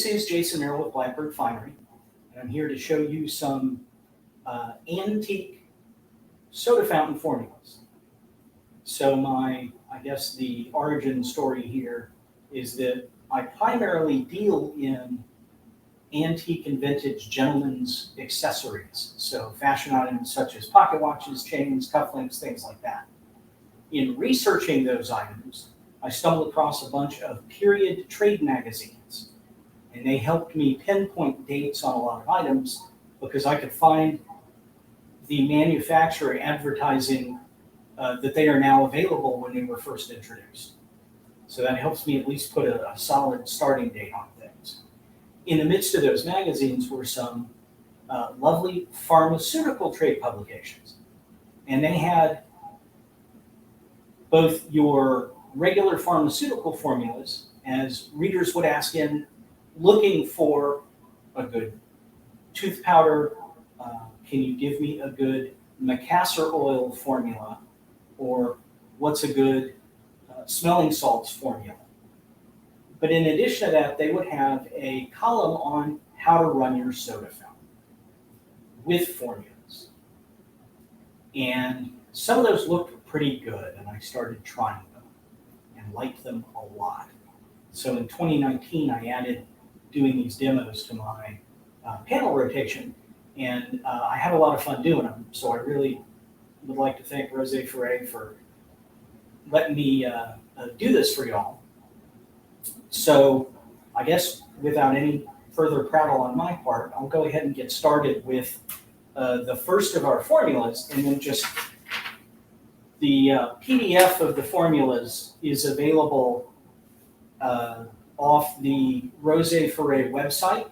This is Jason Merrill with Blackbird Finery, and I'm here to show you some antique soda fountain formulas. So I guess the origin story here is that I primarily deal in antique and vintage gentlemen's accessories. So fashion items such as pocket watches, chains, cufflinks, things like that. In researching those items, I stumbled across a bunch of period trade magazines, and they helped me pinpoint dates on a lot of items because I could find the manufacturer advertising that they are now available when they were first introduced. So that helps me at least put a solid starting date on things. In the midst of those magazines were some lovely pharmaceutical trade publications, and they had both your regular pharmaceutical formulas, as readers would ask in, looking for a good tooth powder, can you give me a good Macassar oil formula, or what's a good smelling salts formula. But in addition to that, they would have a column on how to run your soda fountain with formulas. And some of those looked pretty good, and I started trying them and liked them a lot. So in 2019, I added doing these demos to my panel rotation, and I had a lot of fun doing them. So I really would like to thank Forèt for letting me do this for y'all. So I guess without any further prattle on my part, I'll go ahead and get started with the first of our formulas, and then just the PDF of the formulas is available off the Forèt website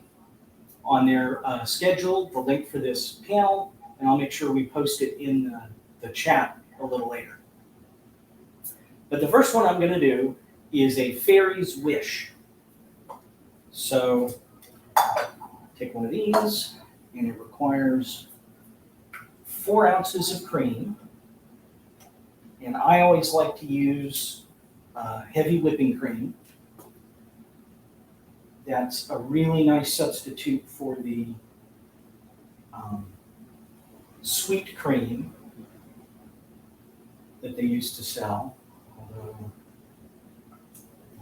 on their schedule, the link for this panel, and I'll make sure we post it in the chat a little later. But the first one I'm going to do is a fairy's wish. So take one of these, and it requires 4 ounces of cream. And I always like to use heavy whipping cream. That's a really nice substitute for the sweet cream that they used to sell. Although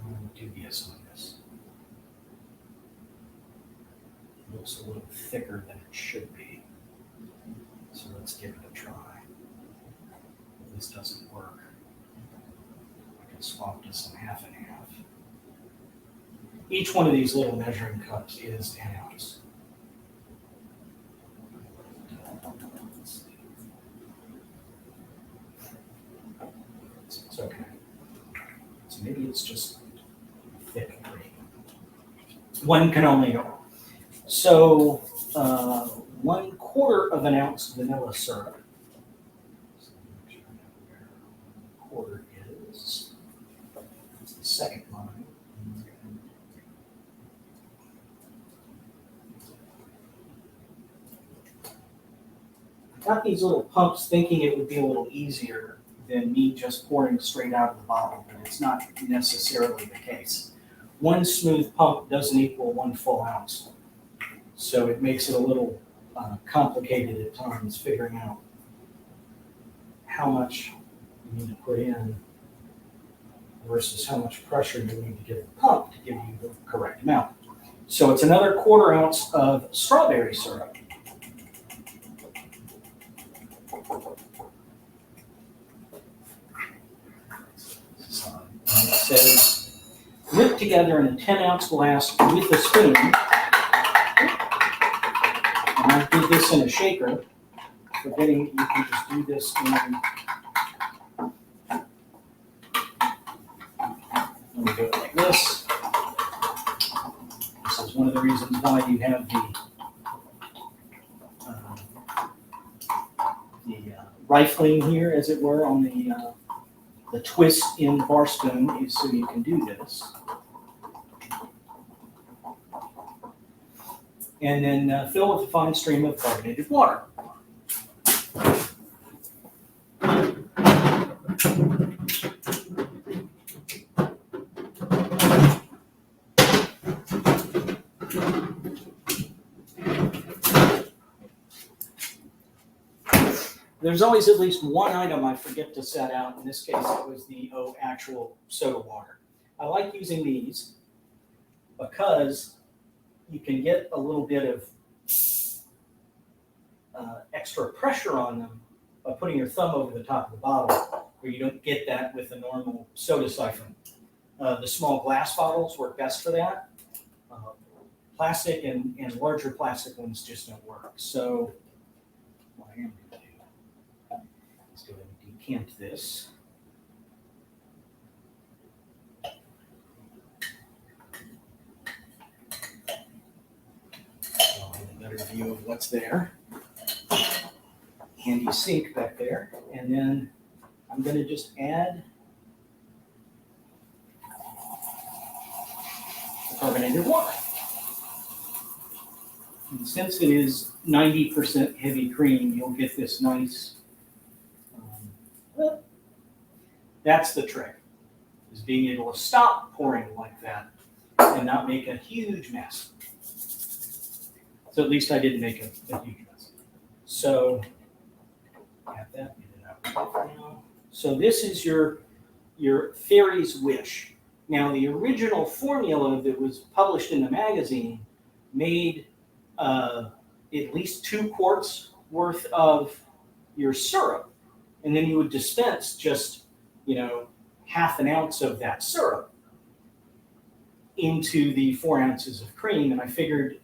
I'm dubious on this. It looks a little thicker than it should be. So let's give it a try. If this doesn't work, I can swap this in half and half. Each one of these little measuring cups is an ounce. It's okay. So maybe it's just thick cream. One can only go. So 1/4 of an ounce vanilla syrup. So make sure I know where 1/4 is. That's the second line. I got these little pumps thinking it would be a little easier than me just pouring straight out of the bottle, but it's not necessarily the case. One smooth pump doesn't equal 1 full ounce. So it makes it a little complicated at times figuring out how much you need to put in versus how much pressure you need to give the pump to give you the correct amount. So it's another 1/4 ounce of strawberry syrup. It says, whip together in a 10-ounce glass with a spoon. And I did this in a shaker, forgetting you can just do this in. Let me do it like this. This is one of the reasons why you have the rifling here, as it were, on the twist in bar spoon, is so you can do this. And then fill with a fine stream of carbonated water. There's always at least one item I forget to set out. In this case, it was the actual soda water. I like using these because you can get a little bit of extra pressure on them by putting your thumb over the top of the bottle, where you don't get that with a normal soda siphon. The small glass bottles work best for that. Plastic and larger plastic ones just don't work. So what I am going to do is go ahead and decant this. So I'll have a better view of what's there. Handy sink back there. And then I'm going to just add the carbonated water. And since it is 90% heavy cream, you'll get this nice, that's the trick, is being able to stop pouring like that and not make a huge mess. So at least I didn't make a huge mess. So, got that, get it out for now. So this is your fairy's wish. Now the original formula that was published in the magazine made at least 2 quarts worth of your syrup, and then you would dispense just, half an ounce of that syrup into the 4 ounces of cream. And I figured,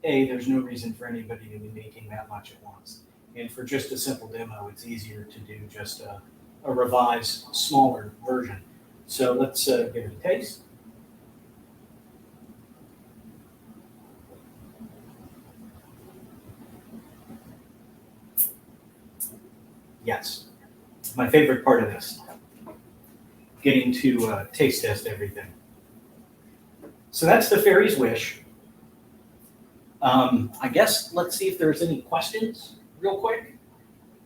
there's no reason for anybody to be making that much at once. And for just a simple demo, it's easier to do just a revised, smaller version. So let's give it a taste. Yes, my favorite part of this, getting to taste test everything. So that's the fairy's wish. I guess let's see if there's any questions real quick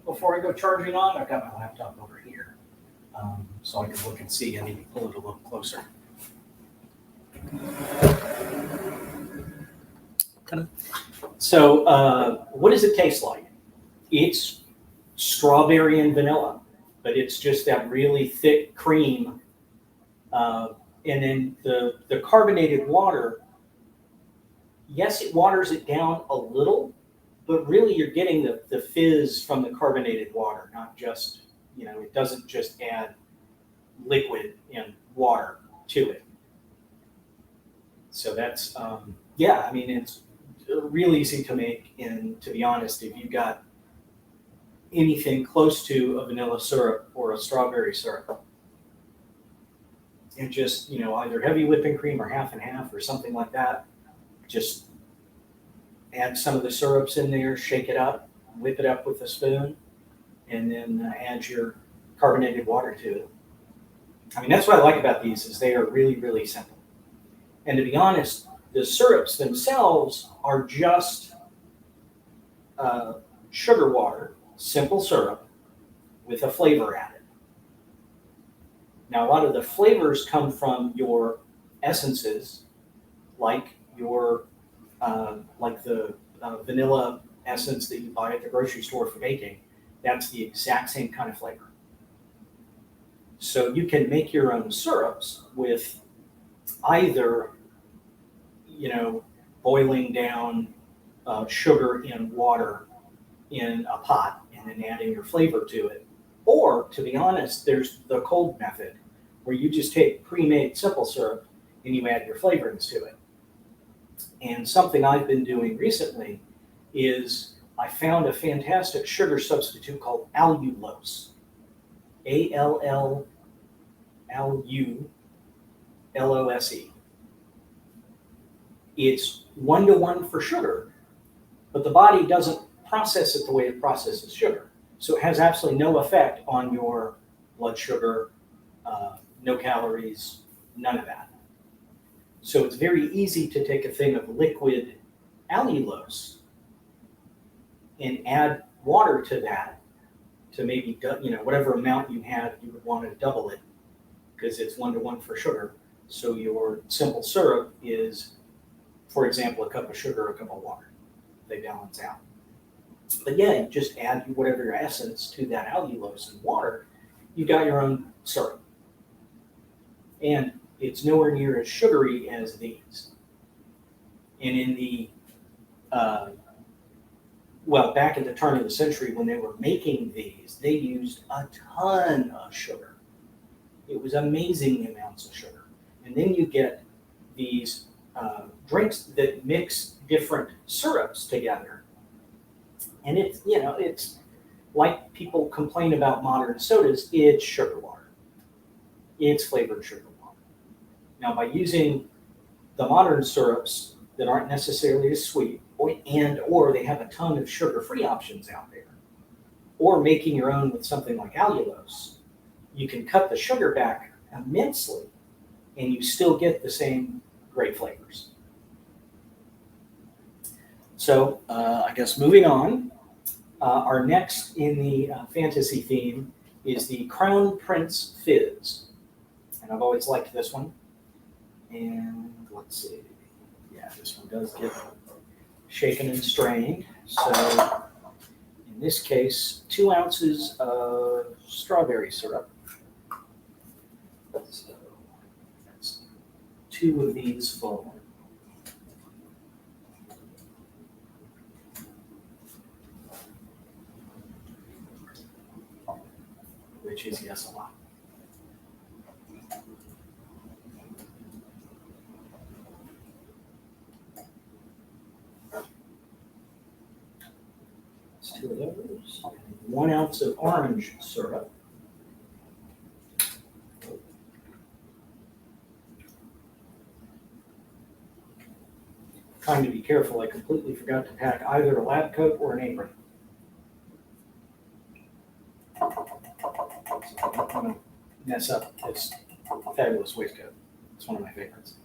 before I go charging on. I've got my laptop over here, so I can look and see. I need to pull it a little closer. So what does it taste like? It's strawberry and vanilla, but it's just that really thick cream. And then the carbonated water, yes, it waters it down a little, but really you're getting the fizz from the carbonated water, not just, it doesn't just add liquid and water to it. So that's, it's real easy to make. And to be honest, if you've got anything close to a vanilla syrup or a strawberry syrup, and just, either heavy whipping cream or half and half or something like that, just add some of the syrups in there, shake it up, whip it up with a spoon, and then add your carbonated water to it. That's what I like about these, is they are really, really simple. And to be honest, the syrups themselves are just sugar water, simple syrup, with a flavor added. Now, a lot of the flavors come from your essences, like your the vanilla essence that you buy at the grocery store for baking. That's the exact same kind of flavor. So you can make your own syrups with either, boiling down sugar in water in a pot and then adding your flavor to it. Or, to be honest, there's the cold method, where you just take pre-made simple syrup and you add your flavorings to it. And something I've been doing recently is I found a fantastic sugar substitute called allulose. ALLULOSE. It's 1-to-1 for sugar, but the body doesn't process it the way it processes sugar. So it has absolutely no effect on your blood sugar, no calories, none of that. So it's very easy to take a thing of liquid allulose and add water to that, to maybe, whatever amount you have, you would want to double it, because it's 1-to-1 for sugar. So your simple syrup is, for example, a cup of sugar, a cup of water. They balance out. But yeah, you just add whatever your essence to that allulose and water, you got your own syrup. And it's nowhere near as sugary as these. And in the, back at the turn of the century when they were making these, they used a ton of sugar. It was amazing amounts of sugar. And then you get these drinks that mix different syrups together. And it's like people complain about modern sodas, it's sugar water. It's flavored sugar water. Now, by using the modern syrups that aren't necessarily as sweet, or they have a ton of sugar-free options out there, or making your own with something like allulose, you can cut the sugar back immensely, and you still get the same great flavors. So I guess moving on, our next in the fantasy theme is the Crown Prince Fizz. And I've always liked this one. And let's see. Yeah, this one does get shaken and strained. So in this case, 2 ounces of strawberry syrup. So that's 2 of these full. Which is, yes, a lot. That's 2 of those. 1 ounce of orange syrup. Trying to be careful, I completely forgot to pack either a lab coat or an apron. So I don't want to mess up this fabulous waistcoat. It's one of my favorites.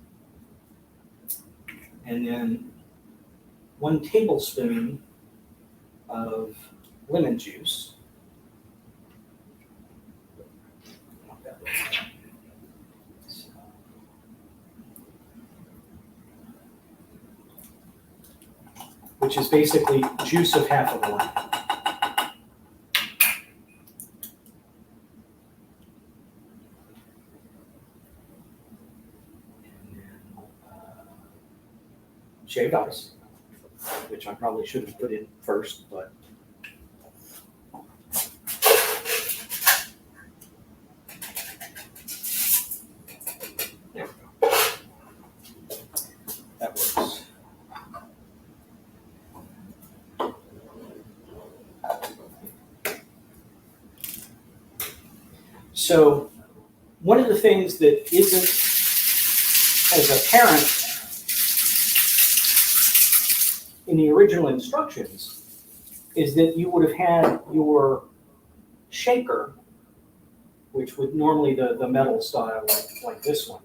And then 1 tablespoon of lemon juice. Which is basically juice of half of a lemon. And then shaved ice, which I probably should have put in first, but there we go. That works. So one of the things that isn't as apparent in the original instructions is that you would have had your shaker, which would normally the metal style like this one,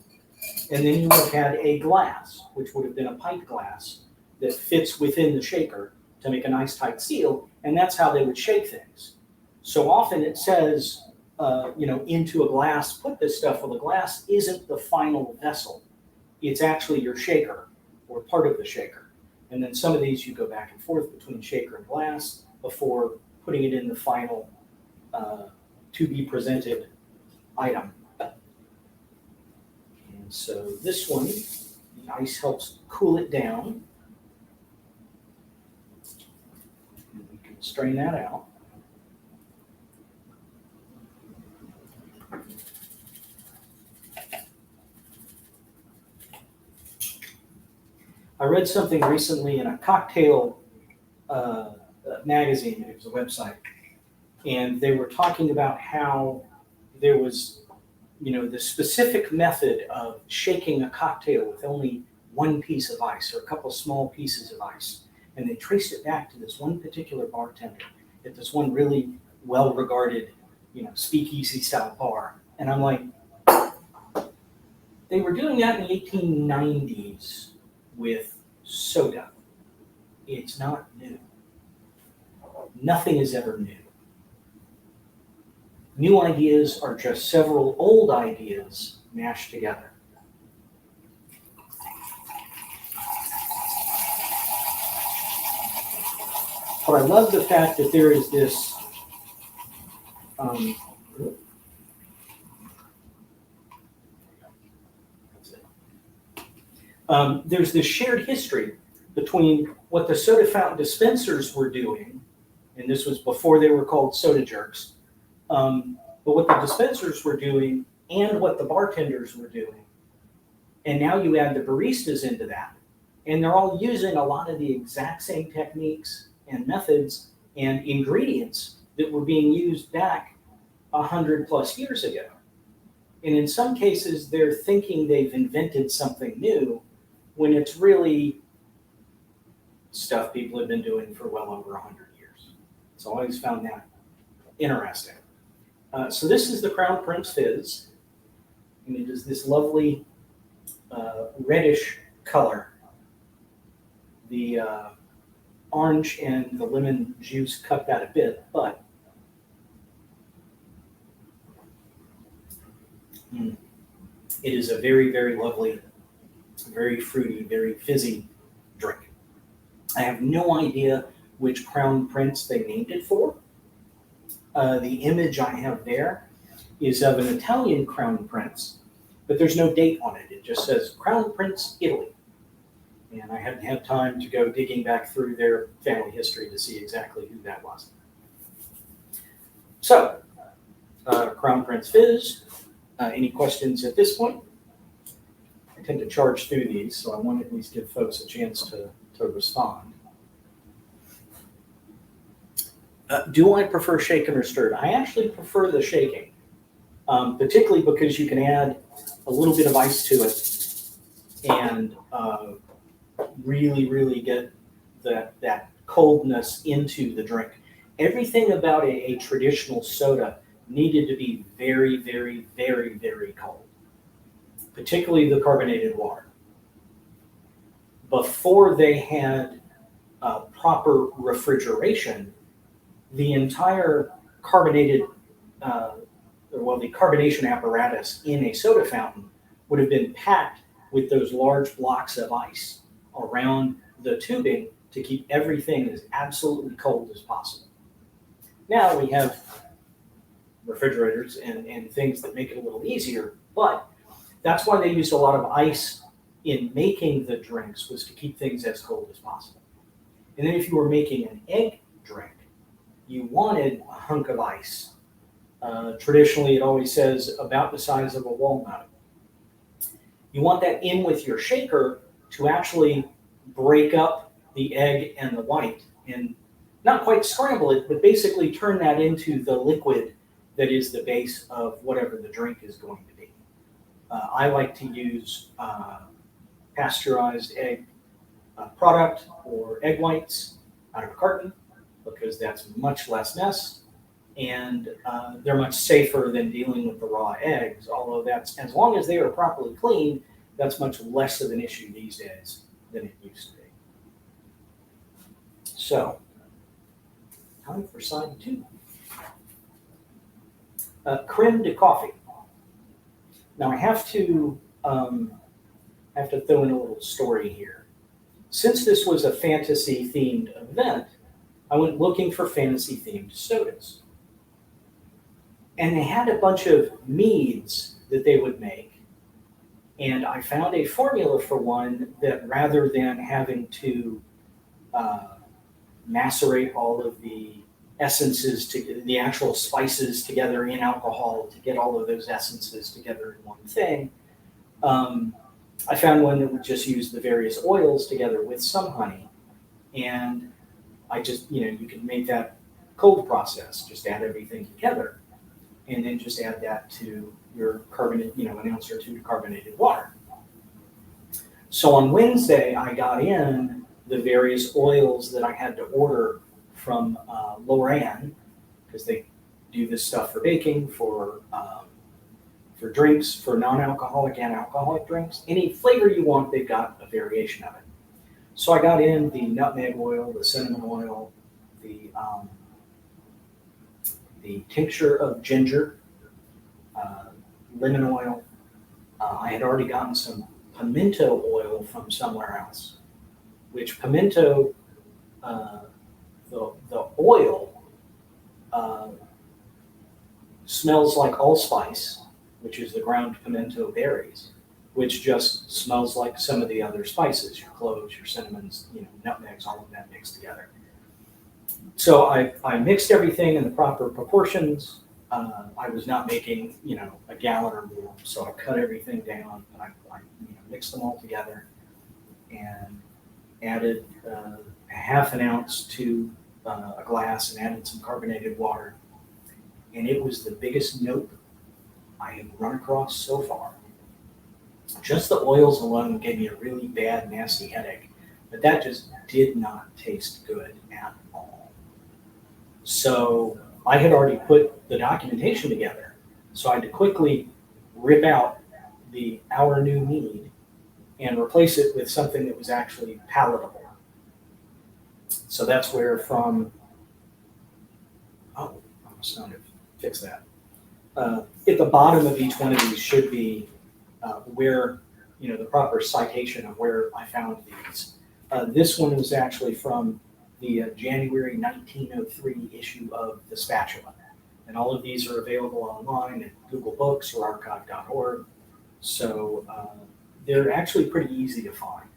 and then you would have had a glass, which would have been a pint glass that fits within the shaker to make a nice tight seal, and that's how they would shake things. So often it says, into a glass, put this stuff. Well, the glass isn't the final vessel. It's actually your shaker or part of the shaker. And then some of these you go back and forth between shaker and glass before putting it in the final to be presented item. And so this one, the ice helps cool it down. And we can strain that out. I read something recently in a cocktail magazine. It was a website, and they were talking about how there was, the specific method of shaking a cocktail with only 1 piece of ice or a couple small pieces of ice, and they traced it back to this one particular bartender at this one really well-regarded, speakeasy style bar. And I'm like, they were doing that in the 1890s. With soda. It's not new. Nothing is ever new. New ideas are just several old ideas mashed together. But I love the fact that there is this there's this shared history between what the soda fountain dispensers were doing, and this was before they were called soda jerks, but what the dispensers were doing and what the bartenders were doing. And now you add the baristas into that, and they're all using a lot of the exact same techniques and methods and ingredients that were being used back 100+ years ago. And in some cases, they're thinking they've invented something new when it's really stuff people have been doing for well over 100 years. So I always found that interesting. So this is the Crown Prince Fizz, and it is this lovely reddish color. The orange and the lemon juice cut that a bit, but it is a very, very lovely, very fruity, very fizzy drink. I have no idea which Crown Prince they named it for. The image I have there is of an Italian Crown Prince, but there's no date on it. It just says Crown Prince, Italy. And I hadn't had time to go digging back through their family history to see exactly who that was. So, Crown Prince Fizz. Any questions at this point? I tend to charge through these, so I want to at least give folks a chance to respond. Do I prefer shaken or stirred? I actually prefer the shaking, particularly because you can add a little bit of ice to it and really, really get that coldness into the drink. Everything about a traditional soda needed to be very, very, very, very cold, particularly the carbonated water. Before they had proper refrigeration, the entire carbonated, the carbonation apparatus in a soda fountain would have been packed with those large blocks of ice around the tubing to keep everything as absolutely cold as possible. Now we have refrigerators and things that make it a little easier, but that's why they used a lot of ice in making the drinks, was to keep things as cold as possible. And then if you were making an egg drink, you wanted a hunk of ice. Traditionally, it always says about the size of a walnut. You want that in with your shaker to actually break up the egg and the white and not quite scramble it, but basically turn that into the liquid that is the base of whatever the drink is going to be. I like to use pasteurized egg product or egg whites out of a carton because that's much less mess and they're much safer than dealing with the raw eggs, although that's, as long as they are properly cleaned, that's much less of an issue these days than it used to be. So, time for side 2. Creme de coffee. Now I have to throw in a little story here. Since this was a fantasy-themed event, I went looking for fantasy-themed sodas. And they had a bunch of meads that they would make. And I found a formula for one that, rather than having to macerate all of the essences, to the actual spices together in alcohol to get all of those essences together in one thing, I found one that would just use the various oils together with some honey. And I just, you can make that cold process, just add everything together and then just add that to your carbonate, an ounce or two of carbonated water. So on Wednesday, I got in the various oils that I had to order from Loran, because they do this stuff for baking, for drinks, for non-alcoholic and alcoholic drinks. Any flavor you want, they've got a variation of it. So I got in the nutmeg oil, the cinnamon oil, the tincture of ginger, lemon oil. I had already gotten some pimento oil from somewhere else, which pimento, the oil smells like allspice, which is the ground pimento berries, which just smells like some of the other spices, your cloves, your cinnamons, nutmegs, all of that mixed together. So I mixed everything in the proper proportions. I was not making, a gallon or more, so I cut everything down. I mixed them all together and added a half an ounce to a glass and added some carbonated water. And it was the biggest nope I have run across so far. Just the oils alone gave me a really bad, nasty headache, but that just did not taste good at all. So I had already put the documentation together, so I had to quickly rip out the Our New Mead and replace it with something that was actually palatable. So that's where I must not have fixed that. At the bottom of each one of these should be where, the proper citation of where I found these. This one was actually from the January 1903 issue of The Spatula. And all of these are available online at Google Books or archive.org. So they're actually pretty easy to find.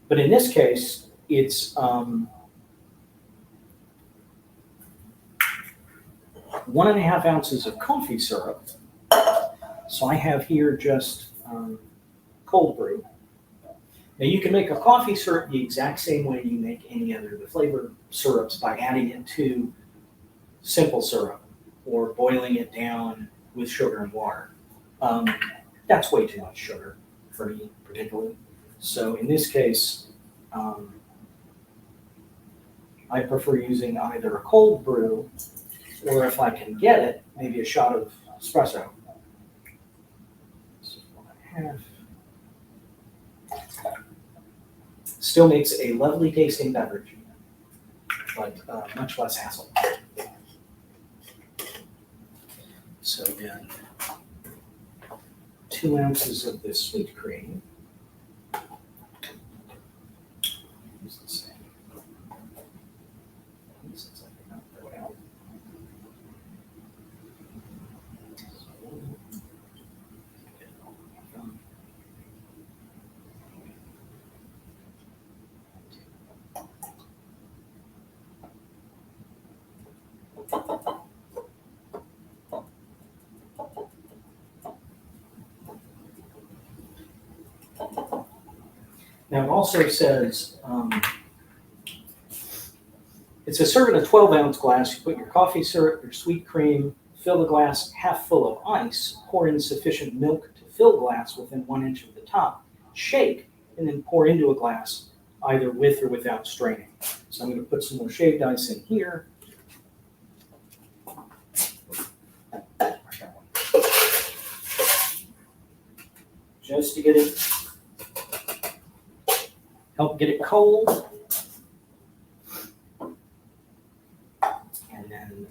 But in this case, it's 1.5 ounces of coffee syrup. So I have here just cold brew. Now you can make a coffee syrup the exact same way you make any other of the flavor syrups by adding it to simple syrup or boiling it down with sugar and water. That's way too much sugar for me particularly. So in this case, I prefer using either a cold brew or if I can get it, maybe a shot of espresso. This is 1.5. Still makes a lovely tasting beverage, but much less hassle. So then 2 ounces of this sweet cream. Use the same. Since I did not throw it out. Now it also says, it says serve in a 12-ounce glass. You put your coffee syrup, your sweet cream, fill the glass half full of ice, pour in sufficient milk to fill glass within 1 inch of the top, shake, and then pour into a glass, either with or without straining. So I'm going to put some more shaved ice in here. Just to get it, help get it cold. And then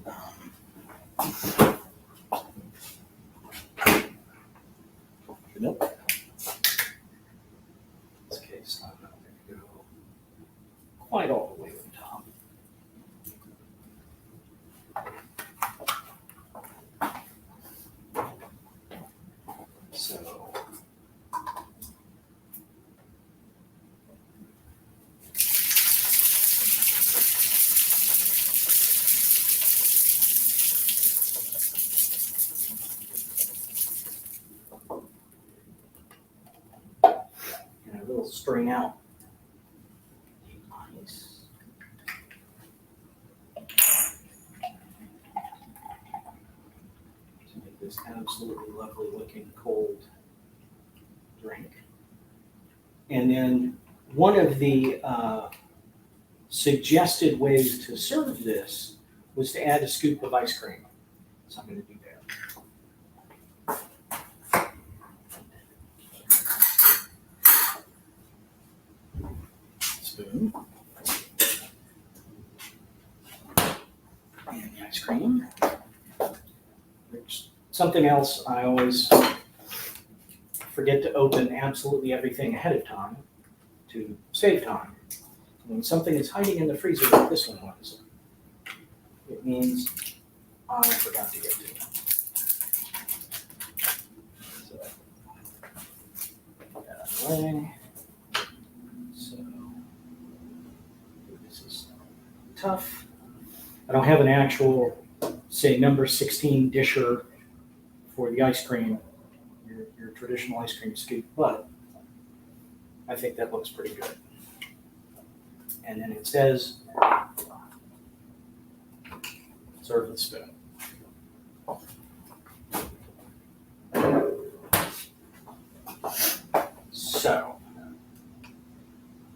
the milk. In this case, I'm not going to go quite all the way to the top. So a little strain out the ice. To make this absolutely lovely looking cold drink. And then one of the suggested ways to serve this was to add a scoop of ice cream. So I'm going to do that. Spoon. And the ice cream. Something else I always forget to open absolutely everything ahead of time to save time When something is hiding in the freezer like this one was, it means I forgot to get to it. So, put that out of the way. So, this is tough. I don't have an actual, say, number 16 disher for the ice cream, your traditional ice cream scoop, but I think that looks pretty good. And then it says, serve with a spoon. So, I'm not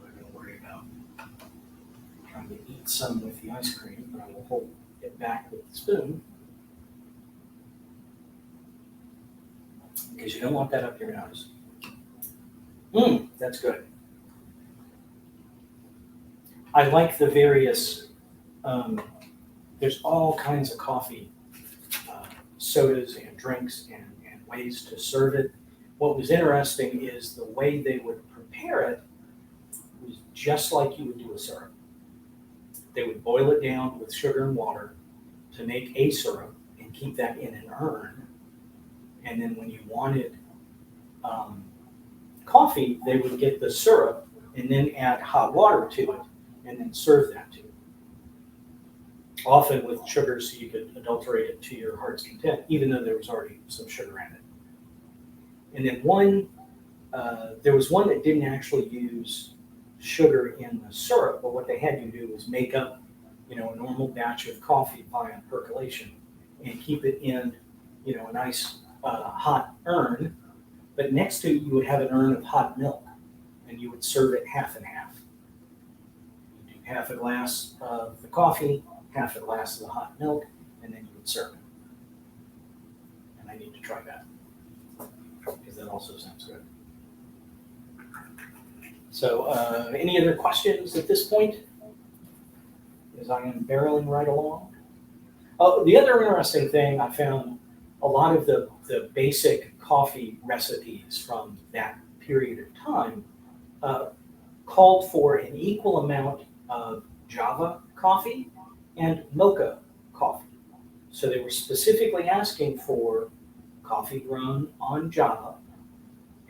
going to worry about trying to eat some with the ice cream, but I will hold it back with the spoon because you don't want that up your nose. That's good. I like the various, there's all kinds of coffee, sodas and drinks and ways to serve it. What was interesting is the way they would prepare it was just like you would do a syrup. They would boil it down with sugar and water to make a syrup and keep that in an urn. And then when you wanted coffee, they would get the syrup and then add hot water to it and then serve that to you. Often with sugar so you could adulterate it to your heart's content, even though there was already some sugar in it. And then there was one that didn't actually use sugar in the syrup, but what they had you do was make up, a normal batch of coffee via percolation and keep it in, a nice hot urn. But next to it, you would have an urn of hot milk, and you would serve it half and half. You do half a glass of the coffee, half a glass of the hot milk, and then you would serve it. And I need to try that, because that also sounds good. So any other questions at this point? As I am barreling right along. Oh, the other interesting thing, I found a lot of the basic coffee recipes from that period of time called for an equal amount of Java coffee and mocha coffee. So they were specifically asking for coffee grown on Java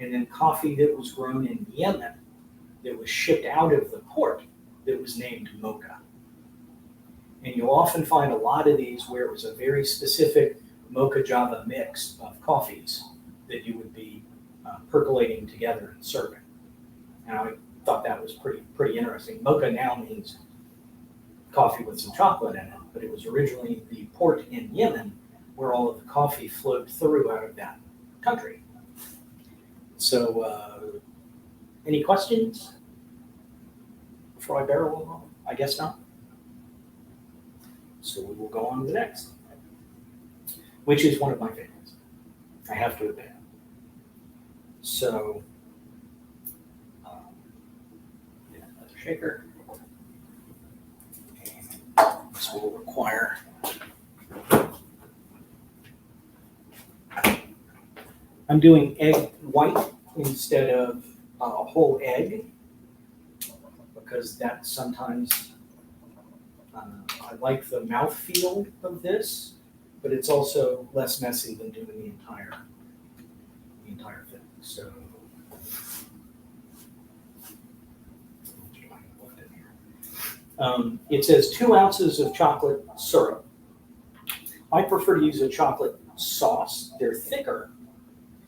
and then coffee that was grown in Yemen that was shipped out of the port that was named mocha. And you'll often find a lot of these where it was a very specific mocha Java mix of coffees that you would be percolating together and serving. And I thought that was pretty interesting. Mocha now means coffee with some chocolate in it, but it was originally the port in Yemen where all of the coffee flowed through out of that country. So, any questions before I barrel along? I guess not. So we will go on to the next, which is one of my favorites, I have to admit. So, another shaker. And this will require I'm doing egg white instead of a whole egg because that sometimes I like the mouthfeel of this, but it's also less messy than doing the entire thing. So it says 2 ounces of chocolate syrup. I prefer to use a chocolate sauce. They're thicker,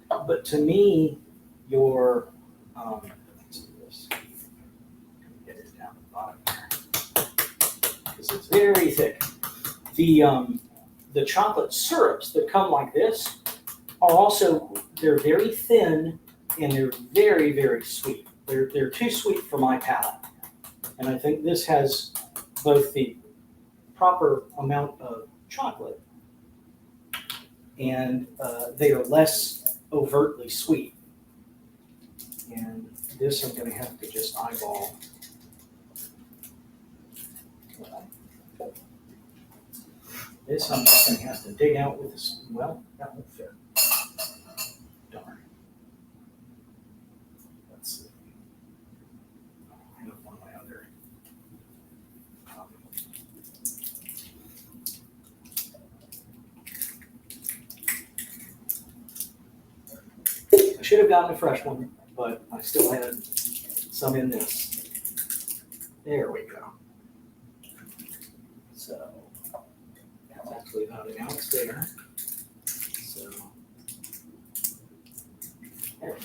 but to me, your let's do this. Get it down the bottom here because it's very thick. The chocolate syrups that come like this are also, they're very thin and they're very, very sweet. They're too sweet for my palate. And I think this has both the proper amount of chocolate and they are less overtly sweet. And this I'm going to have to just eyeball. This I'm just going to have to dig out with this. Well, that won't fit. Darn. Let's see. I have one of my other should have gotten a fresh one, but I still had some in this. There we go. So that's actually about an ounce there. So there we go.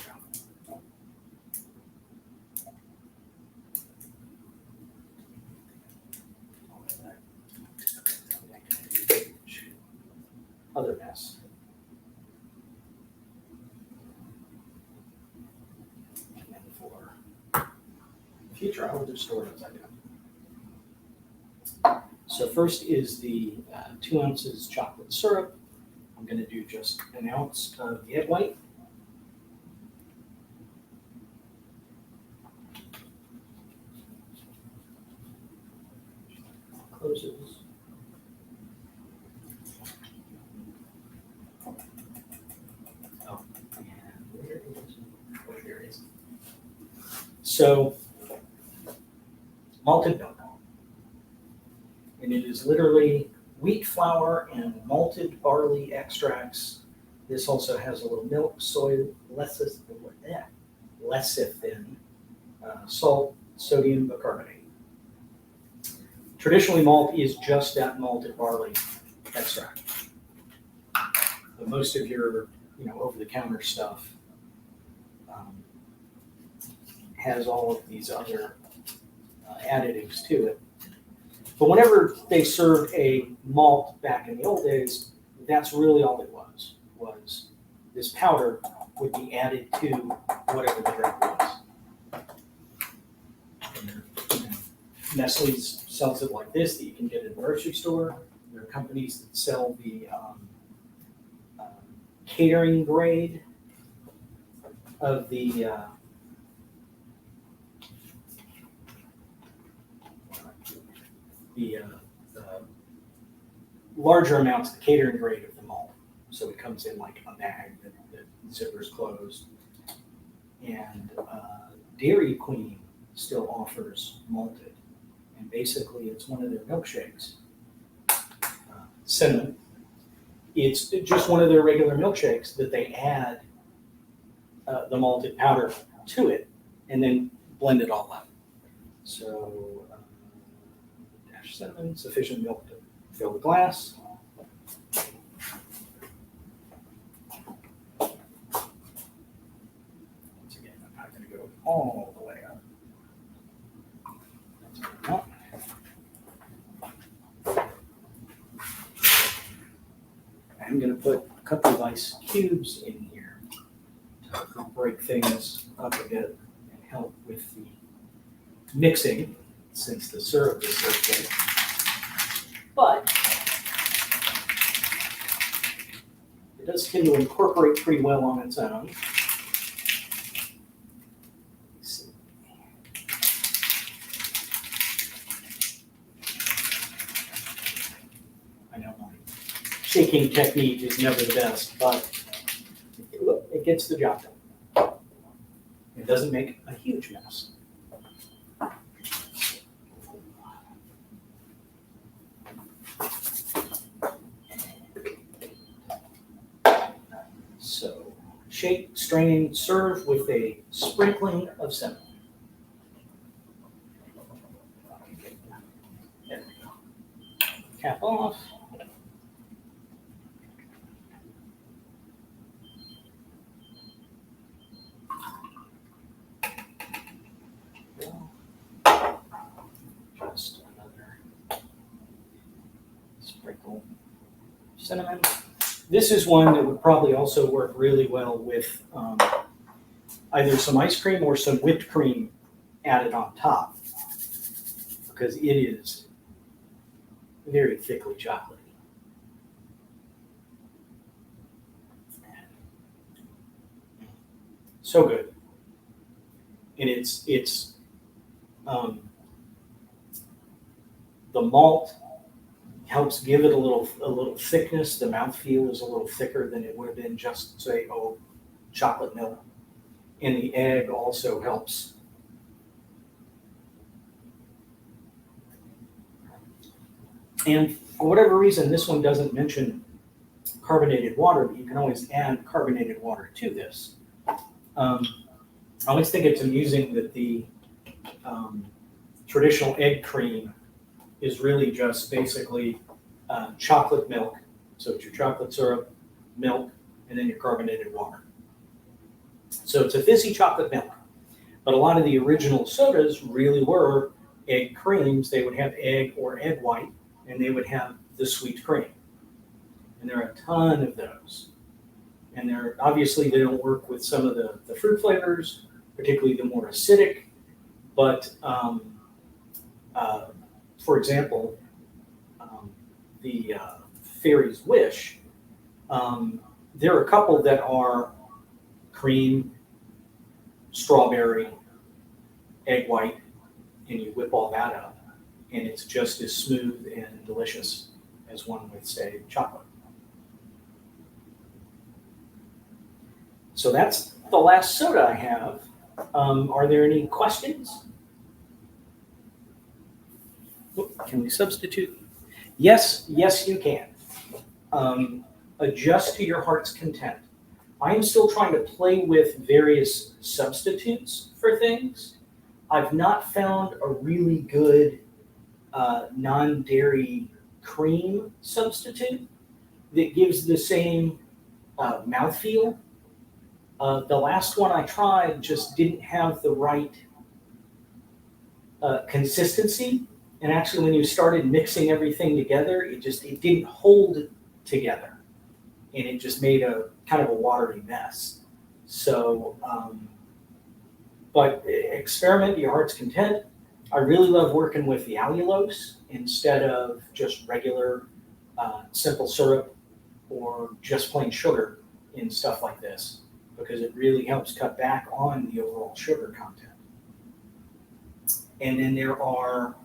Other mess. And then for future, I will just store it as I go. So first is the 2 ounces chocolate syrup. I'm going to do just an ounce of the egg white. Closes. Oh, and where is it? Oh, here it is. So, malted milk. And it is literally wheat flour and malted barley extracts. This also has a little milk, soy, lecithin, salt, sodium bicarbonate. Traditionally, malt is just that malted barley extract. But most of your, over-the-counter stuff has all of these other additives to it. But whenever they served a malt back in the old days, that's really all it was this powder would be added to whatever the drink was. Nestle's sells it like this that you can get at a grocery store. There are companies that sell the catering grade of the larger amounts, the catering grade of the malt. So it comes in like a bag that zipper's closed. And Dairy Queen still offers malted. And basically it's one of their milkshakes. Cinnamon. It's just one of their regular milkshakes that they add the malted powder to it and then blend it all up. So dash cinnamon, sufficient milk to fill the glass. Once again, I'm not going to go all the way up. That's what I'm going to put a couple of ice cubes in here to break things up a bit and help with the mixing since the syrup is so thick. But it does tend to incorporate pretty well on its own. Let's see. I know my shaking technique is never the best, but it gets the job done. It doesn't make a huge mess. So, shake, strain, serve with a sprinkling of cinnamon. There we go. Cap off. Just another sprinkle of cinnamon. This is one that would probably also work really well with either some ice cream or some whipped cream added on top, because it is very thickly chocolatey. So good. And it's the malt helps give it a little thickness. The mouthfeel is a little thicker than it would have been just, say, chocolate milk. And the egg also helps. And for whatever reason, this one doesn't mention carbonated water, but you can always add carbonated water to this. I always think it's amusing that the traditional egg cream is really just basically chocolate milk. So it's your chocolate syrup, milk, and then your carbonated water. So it's a fizzy chocolate milk. But a lot of the original sodas really were egg creams. They would have egg or egg white, and they would have the sweet cream. And there are a ton of those. And they're obviously they don't work with some of the fruit flavors, particularly the more acidic. But for example, the Fairy's Wish, there are a couple that are cream, strawberry, egg white, and you whip all that up, and it's just as smooth and delicious as one with, say, chocolate. So that's the last soda I have. Are there any questions? Can we substitute? Yes, you can. Adjust to your heart's content. I am still trying to play with various substitutes for things. I've not found a really good non-dairy cream substitute that gives the same mouthfeel. The last one I tried just didn't have the right consistency. And actually, when you started mixing everything together, it didn't hold together. And it just made a kind of a watery mess. So, but experiment to your heart's content. I really love working with the allulose instead of just regular simple syrup or just plain sugar in stuff like this, because it really helps cut back on the overall sugar content. And then there are,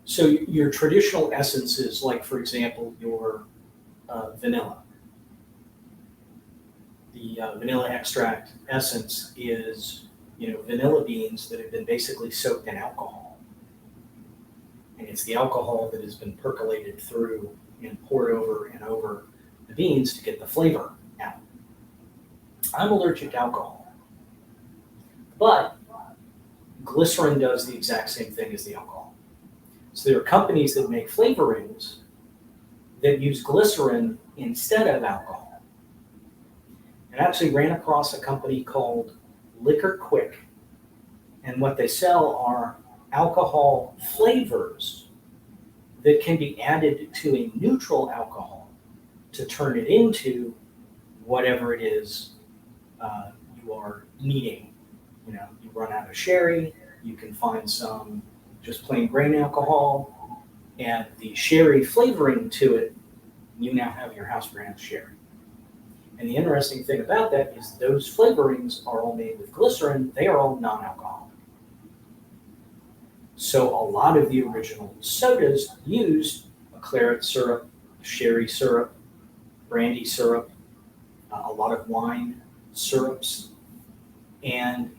so your traditional essences, like for example, your vanilla. The vanilla extract essence is, vanilla beans that have been basically soaked in alcohol. And it's the alcohol that has been percolated through and poured over and over the beans to get the flavor out. I'm allergic to alcohol, but glycerin does the exact same thing as the alcohol. So there are companies that make flavorings that use glycerin instead of alcohol. And I actually ran across a company called Liquor Quick, and what they sell are alcohol flavors that can be added to a neutral alcohol to turn it into whatever it is you are needing. You run out of sherry, you can find some just plain grain alcohol, and the sherry flavoring to it, you now have your house brand sherry. And the interesting thing about that is those flavorings are all made with glycerin. They are all non-alcoholic. So a lot of the original sodas used a claret syrup, sherry syrup, brandy syrup, a lot of wine syrups. And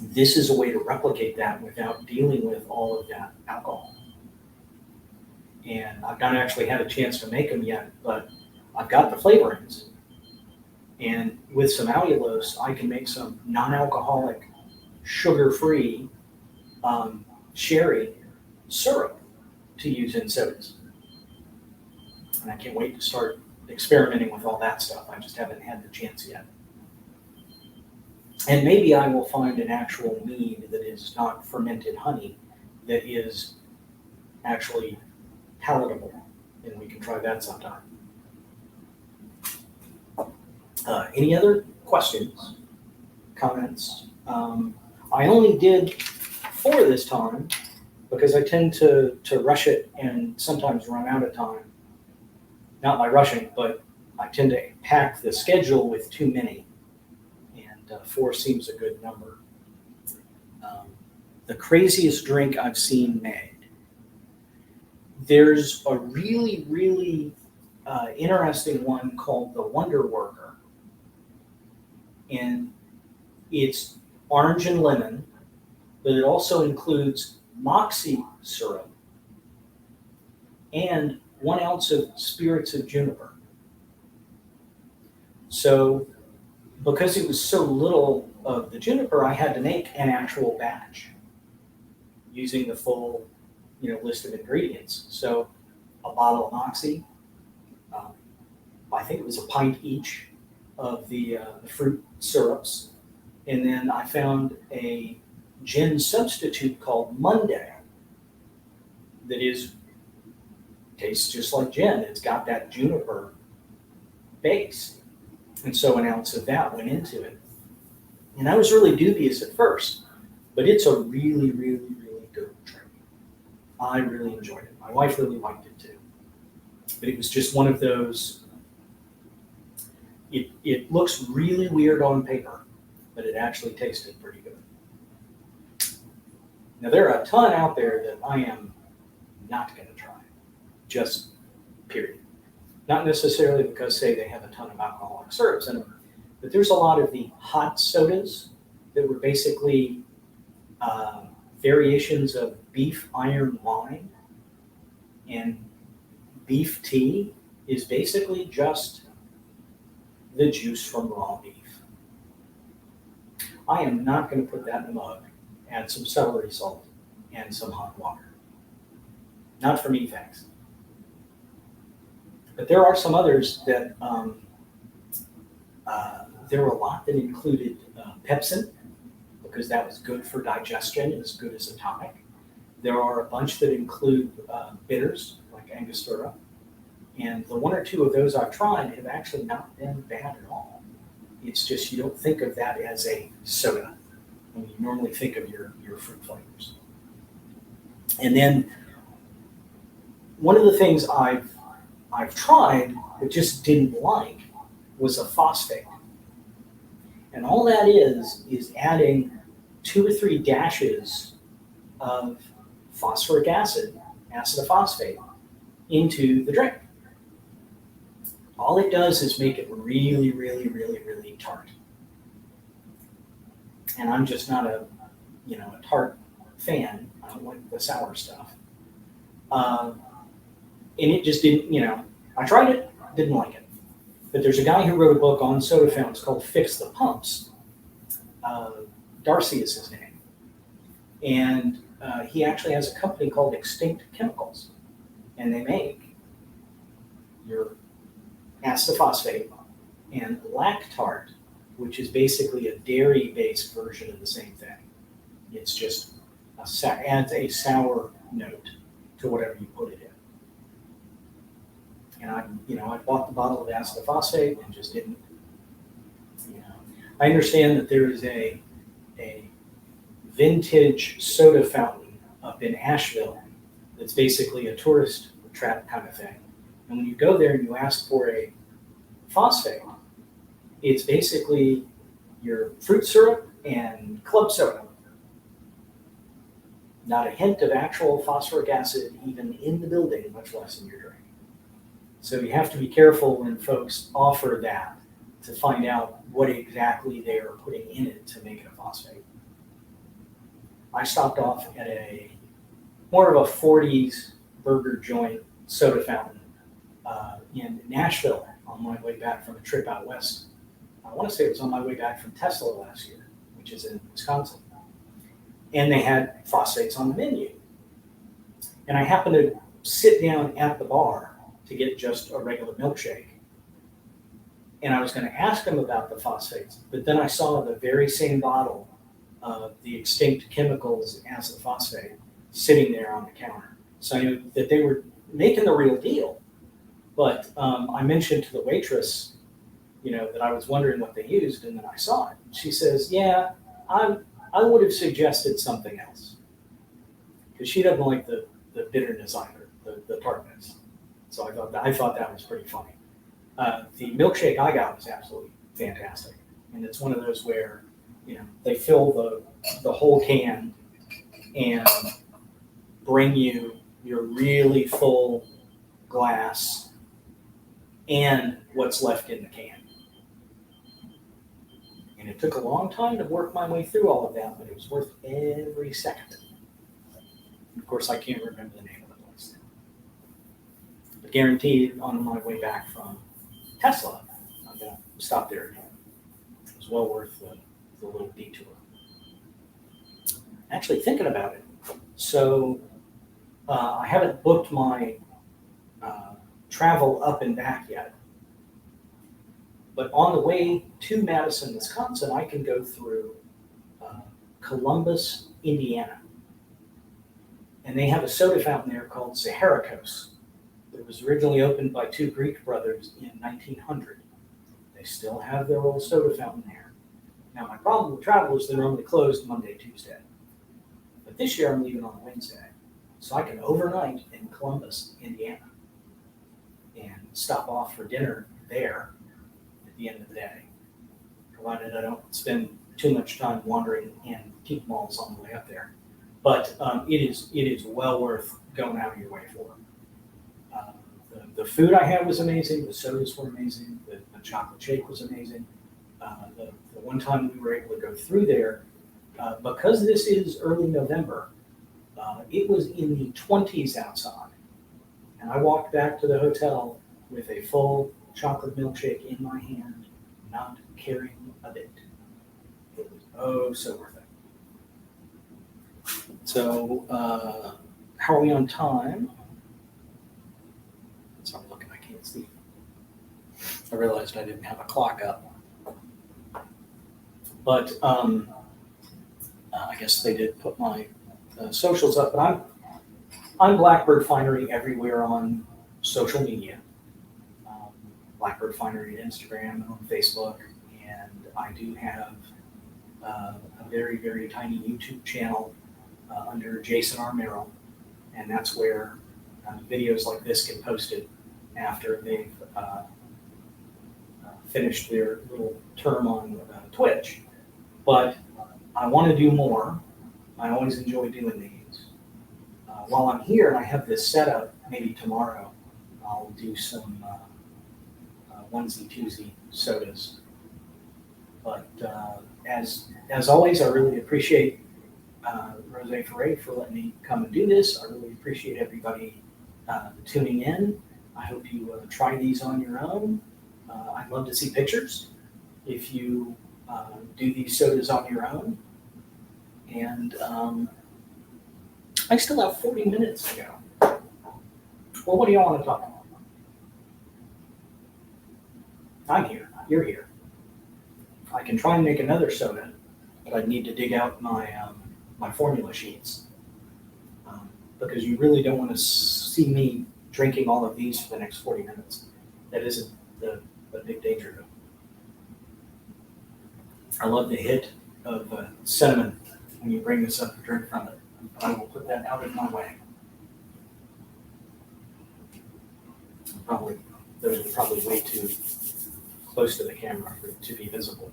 this is a way to replicate that without dealing with all of that alcohol. And I've not actually had a chance to make them yet, but I've got the flavorings. And with some allulose, I can make some non-alcoholic, sugar-free sherry syrup to use in sodas. And I can't wait to start experimenting with all that stuff. I just haven't had the chance yet. And maybe I will find an actual mead that is not fermented honey, that is actually palatable, and we can try that sometime. Any other questions, comments? I only did 4 this time because I tend to rush it and sometimes run out of time. Not by rushing, but I tend to pack the schedule with too many, and 4 seems a good number. The craziest drink I've seen made. There's a really, really interesting one called the Wonder Worker. And it's orange and lemon, but it also includes moxie syrup and 1 ounce of spirits of juniper. So because it was so little of the juniper, I had to make an actual batch using the full, list of ingredients. So a bottle of Moxie, um, I think it was a pint each of the fruit syrups, and then I found a gin substitute called Monday that tastes just like gin. It's got that juniper base, and so an ounce of that went into it. And I was really dubious at first, but it's a really, really, really good drink. I really enjoyed it. My wife really liked it too. But it was just one of those. It looks really weird on paper, but it actually tasted pretty good. Now, there are a ton out there that I am not going to try, just period. Not necessarily because, say, they have a ton of alcoholic syrups in them, but there's a lot of the hot sodas that were basically variations of beef iron wine, and beef tea is basically just the juice from raw beef. I am not going to put that in a mug, add some celery salt, and some hot water. Not for me, thanks. But there are some others that, there were a lot that included pepsin, because that was good for digestion, as good as a tonic. There are a bunch that include bitters, like Angostura. And the one or two of those I've tried have actually not been bad at all. It's just you don't think of that as a soda when you normally think of your fruit flavors. And then one of the things I've tried but just didn't like was a phosphate. And all that is adding 2 or 3 dashes of phosphoric acid, acetophosphate, into the drink. All it does is make it really, really, really, really tart. And I'm just not a tart fan. I don't like the sour stuff. And it just didn't, I tried it, didn't like it. But there's a guy who wrote a book on soda fountains called Fix the Pumps. Darcy is his name. And he actually has a company called Extinct Chemicals. And they make your acetophosphate and lactart, which is basically a dairy-based version of the same thing. It's just adds a sour note to whatever you put it in. And I bought the bottle of acetophosphate and just didn't. I understand that there is a vintage soda fountain up in Asheville that's basically a tourist trap kind of thing. And when you go there and you ask for a phosphate, it's basically your fruit syrup and club soda. Not a hint of actual phosphoric acid even in the building, much less in your drink. So you have to be careful when folks offer that to find out what exactly they are putting in it to make it a phosphate. I stopped off at more of a 40s burger joint soda fountain in Nashville on my way back from a trip out west. I want to say it was on my way back from Tesla last year, which is in Wisconsin. And they had phosphates on the menu. And I happened to sit down at the bar to get just a regular milkshake. And I was going to ask them about the phosphates, but then I saw the very same bottle of the Extinct Chemicals acetophosphate sitting there on the counter. So I knew that they were making the real deal. But I mentioned to the waitress, that I was wondering what they used, and then I saw it. She says, "Yeah, I would have suggested something else," because she doesn't like the bitterness either, the tartness. So I thought that was pretty funny. The milkshake I got was absolutely fantastic, and it's one of those where they fill the whole can and bring you your really full glass and what's left in the can. And it took a long time to work my way through all of that, but it was worth every second. And of course, I can't remember the name of the place. But guaranteed, on my way back from Tesla, I'm going to stop there again. was well worth the little detour. Actually, thinking about it, so I haven't booked my travel up and back yet. But on the way to Madison, Wisconsin, I can go through Columbus, Indiana. And they have a soda fountain there called Zaharakos. It was originally opened by two Greek brothers in 1900. They still have their old soda fountain there. Now, my problem with travel is they're only closed Monday, Tuesday. But this year I'm leaving on Wednesday. So I can overnight in Columbus, Indiana, and stop off for dinner there at the end of the day, provided I don't spend too much time wandering in antique malls on the way up there. But it is well worth going out of your way for. The food I had was amazing. The sodas were amazing. The chocolate shake was amazing. The one time we were able to go through there, because this is early November, it was in the 20s outside. And I walked back to the hotel with a full chocolate milkshake in my hand, not caring a bit. It was oh so worth it. So, how are we on time? So I'm looking, I can't see. I realized I didn't have a clock up. But I guess they did put my socials up. But I'm Blackbird Finery everywhere on social media. Blackbird Finery on Instagram and on Facebook. And I do have a very, very tiny YouTube channel under Jason R. Merrill. And that's where videos like this get posted after they've finished their little term on Twitch. But I want to do more. I always enjoy doing these. While I'm here and I have this set up, maybe tomorrow I'll do some onesie twosie sodas. But as always, I really appreciate Forèt for letting me come and do this. I really appreciate everybody tuning in. I hope you try these on your own. I'd love to see pictures if you do these sodas on your own. And I still have 40 minutes to go. Well, what do you want to talk about? I'm here. You're here. I can try and make another soda, but I'd need to dig out my my formula sheets because you really don't want to see me drinking all of these for the next 40 minutes. That isn't the big danger. I love the hit of cinnamon when you bring this up and drink from it. I will put that out of my way. Those are probably way too close to the camera for it to be visible.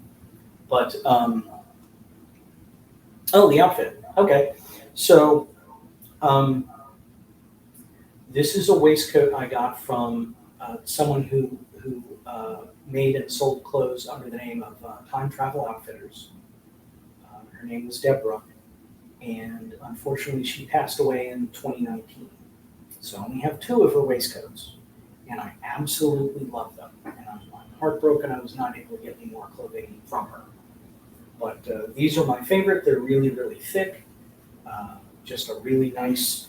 But, oh, the outfit. Okay. So, this is a waistcoat I got from someone who made and sold clothes under the name of Time Travel Outfitters. Her name was Deborah, and unfortunately she passed away in 2019. So I only have two of her waistcoats, and I absolutely love them. And I'm heartbroken I was not able to get any more clothing from her. But these are my favorite. They're really, really thick, just a really nice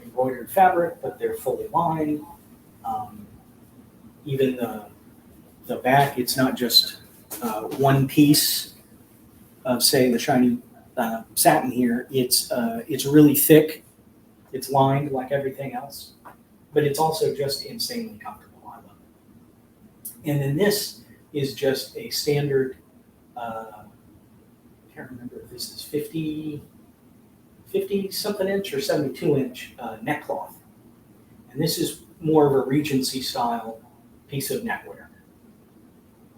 embroidered fabric, but they're fully lined. Even the back, it's not just one piece of, say, the shiny satin here. It's really thick. It's lined like everything else, but it's also just insanely comfortable. I love it. And then this is just a standard. I can't remember if this is 50 something inch or 72 inch neck cloth, and this is more of a Regency style piece of neckwear.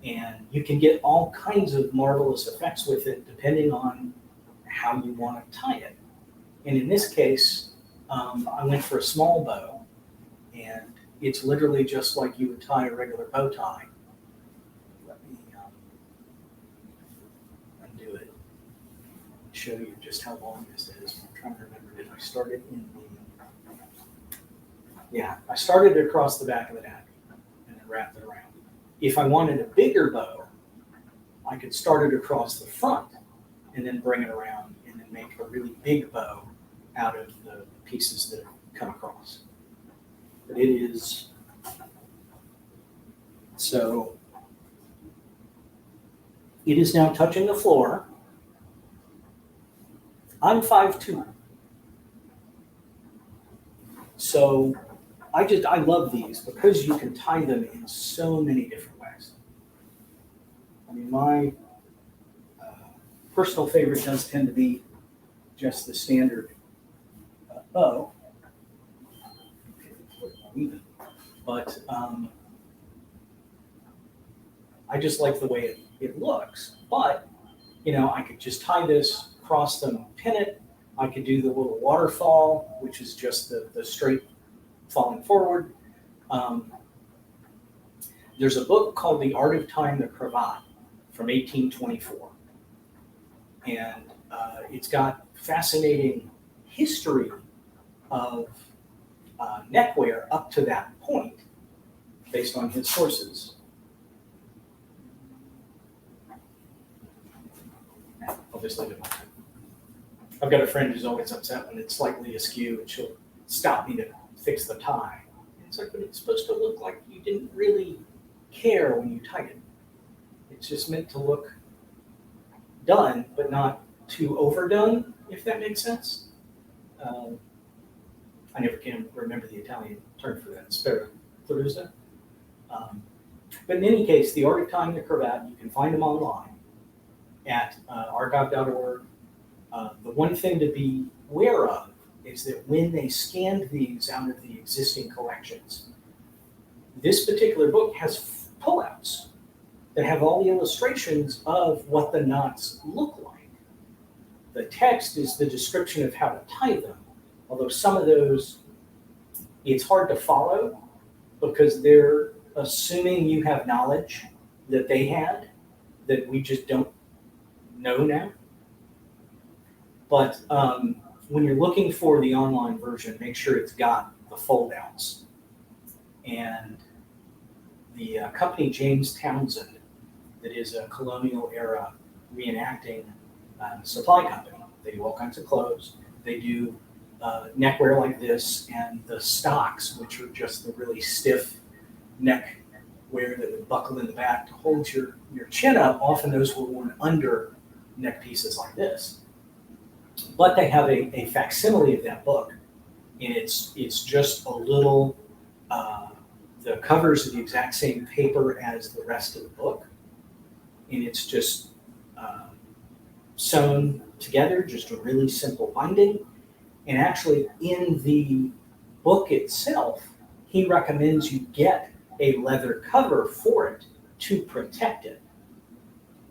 And you can get all kinds of marvelous effects with it depending on how you want to tie it. And in this case, I went for a small bow, and it's literally just like you would tie a regular bow tie. Let me undo it, show you just how long this is. I'm trying to remember if I started in I started it across the back of the neck and then wrapped it around. If I wanted a bigger bow, I could start it across the front and then bring it around and then make a really big bow out of the pieces that come across. But it is, so it is now touching the floor. I'm 5'2". So I love these because you can tie them in so many different ways. I mean, my personal favorite does tend to be just the standard bow. But I just like the way it looks. But, you know, I could just tie this, cross them, pin it. I could do the little waterfall, which is just the straight falling forward. There's a book called The Art of Tying the Cravat from 1824. And it's got fascinating history of neckwear up to that point, based on his sources. I'll just leave it like that. I've got a friend who's always upset when it's slightly askew, and she'll stop me to fix the tie. It's like, but it's supposed to look like you didn't really care when you tied it. It's just meant to look done, but not too overdone, if that makes sense. I never can remember the Italian term for that, speratura. But in any case, The Art of Tying the Cravat, you can find them online at archive.org. The one thing to be aware of is that when they scanned these out of the existing collections, this particular book has pullouts that have all the illustrations of what the knots look like. The text is the description of how to tie them, although some of those, it's hard to follow because they're assuming you have knowledge that they had that we just don't know now. But when you're looking for the online version, make sure it's got the fold-outs. And the company James Townsend, that is a colonial era reenacting supply company. They do all kinds of clothes. They do neckwear like this, and the stocks, which are just the really stiff neck wear that would buckle in the back to hold your chin up. Often those were worn under neck pieces like this. But they have a facsimile of that book, and it's just a little, the covers are the exact same paper as the rest of the book, and it's just sewn together, just a really simple binding. And actually in the book itself, he recommends you get a leather cover for it to protect it,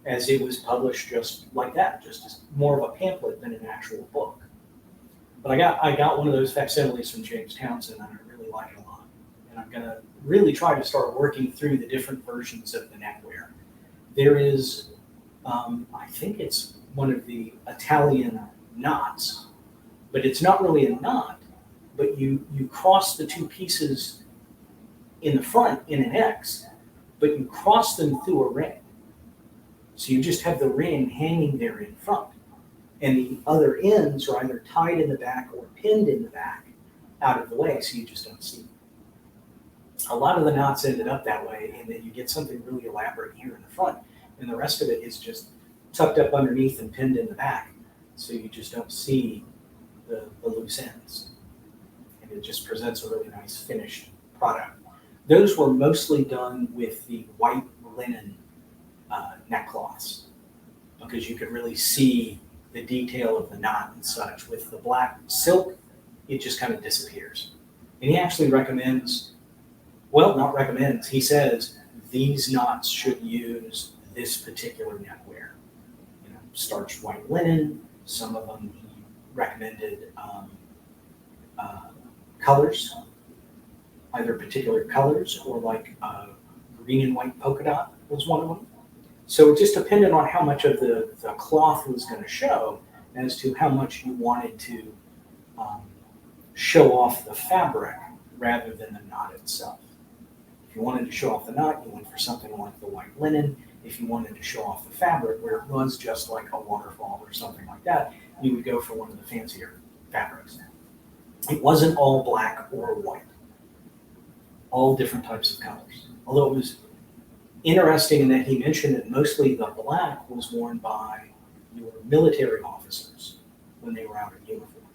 as it was published just like that, just as more of a pamphlet than an actual book. But I got one of those facsimiles from James Townsend, and I really like it a lot. And I'm gonna really try to start working through the different versions of the neckwear. There is, I think it's one of the Italian knots, but it's not really a knot, but you cross the two pieces in the front in an X, but you cross them through a ring. So you just have the ring hanging there in front, and the other ends are either tied in the back or pinned in the back out of the way, so you just don't see them. A lot of the knots ended up that way, and then you get something really elaborate here in the front, and the rest of it is just tucked up underneath and pinned in the back, so you just don't see the loose ends. And it just presents a really nice finished product. Those were mostly done with the white linen neck cloths, because you could really see the detail of the knot and such. With the black silk, it just kind of disappears. And he actually recommends, well, not recommends, he says these knots should use this particular neckwear. You know, starched white linen. Some of them he recommended colors, either particular colors or like green and white polka dot was one of them. So it just depended on how much of the cloth was going to show as to how much you wanted to show off the fabric rather than the knot itself. If you wanted to show off the knot, you went for something like the white linen. if you wanted to show off the fabric, where it was just like a waterfall or something like that, you would go for one of the fancier fabrics. It wasn't all black or white, all different types of colors. Although it was interesting in that he mentioned that mostly the black was worn by your military officers when they were out in uniform.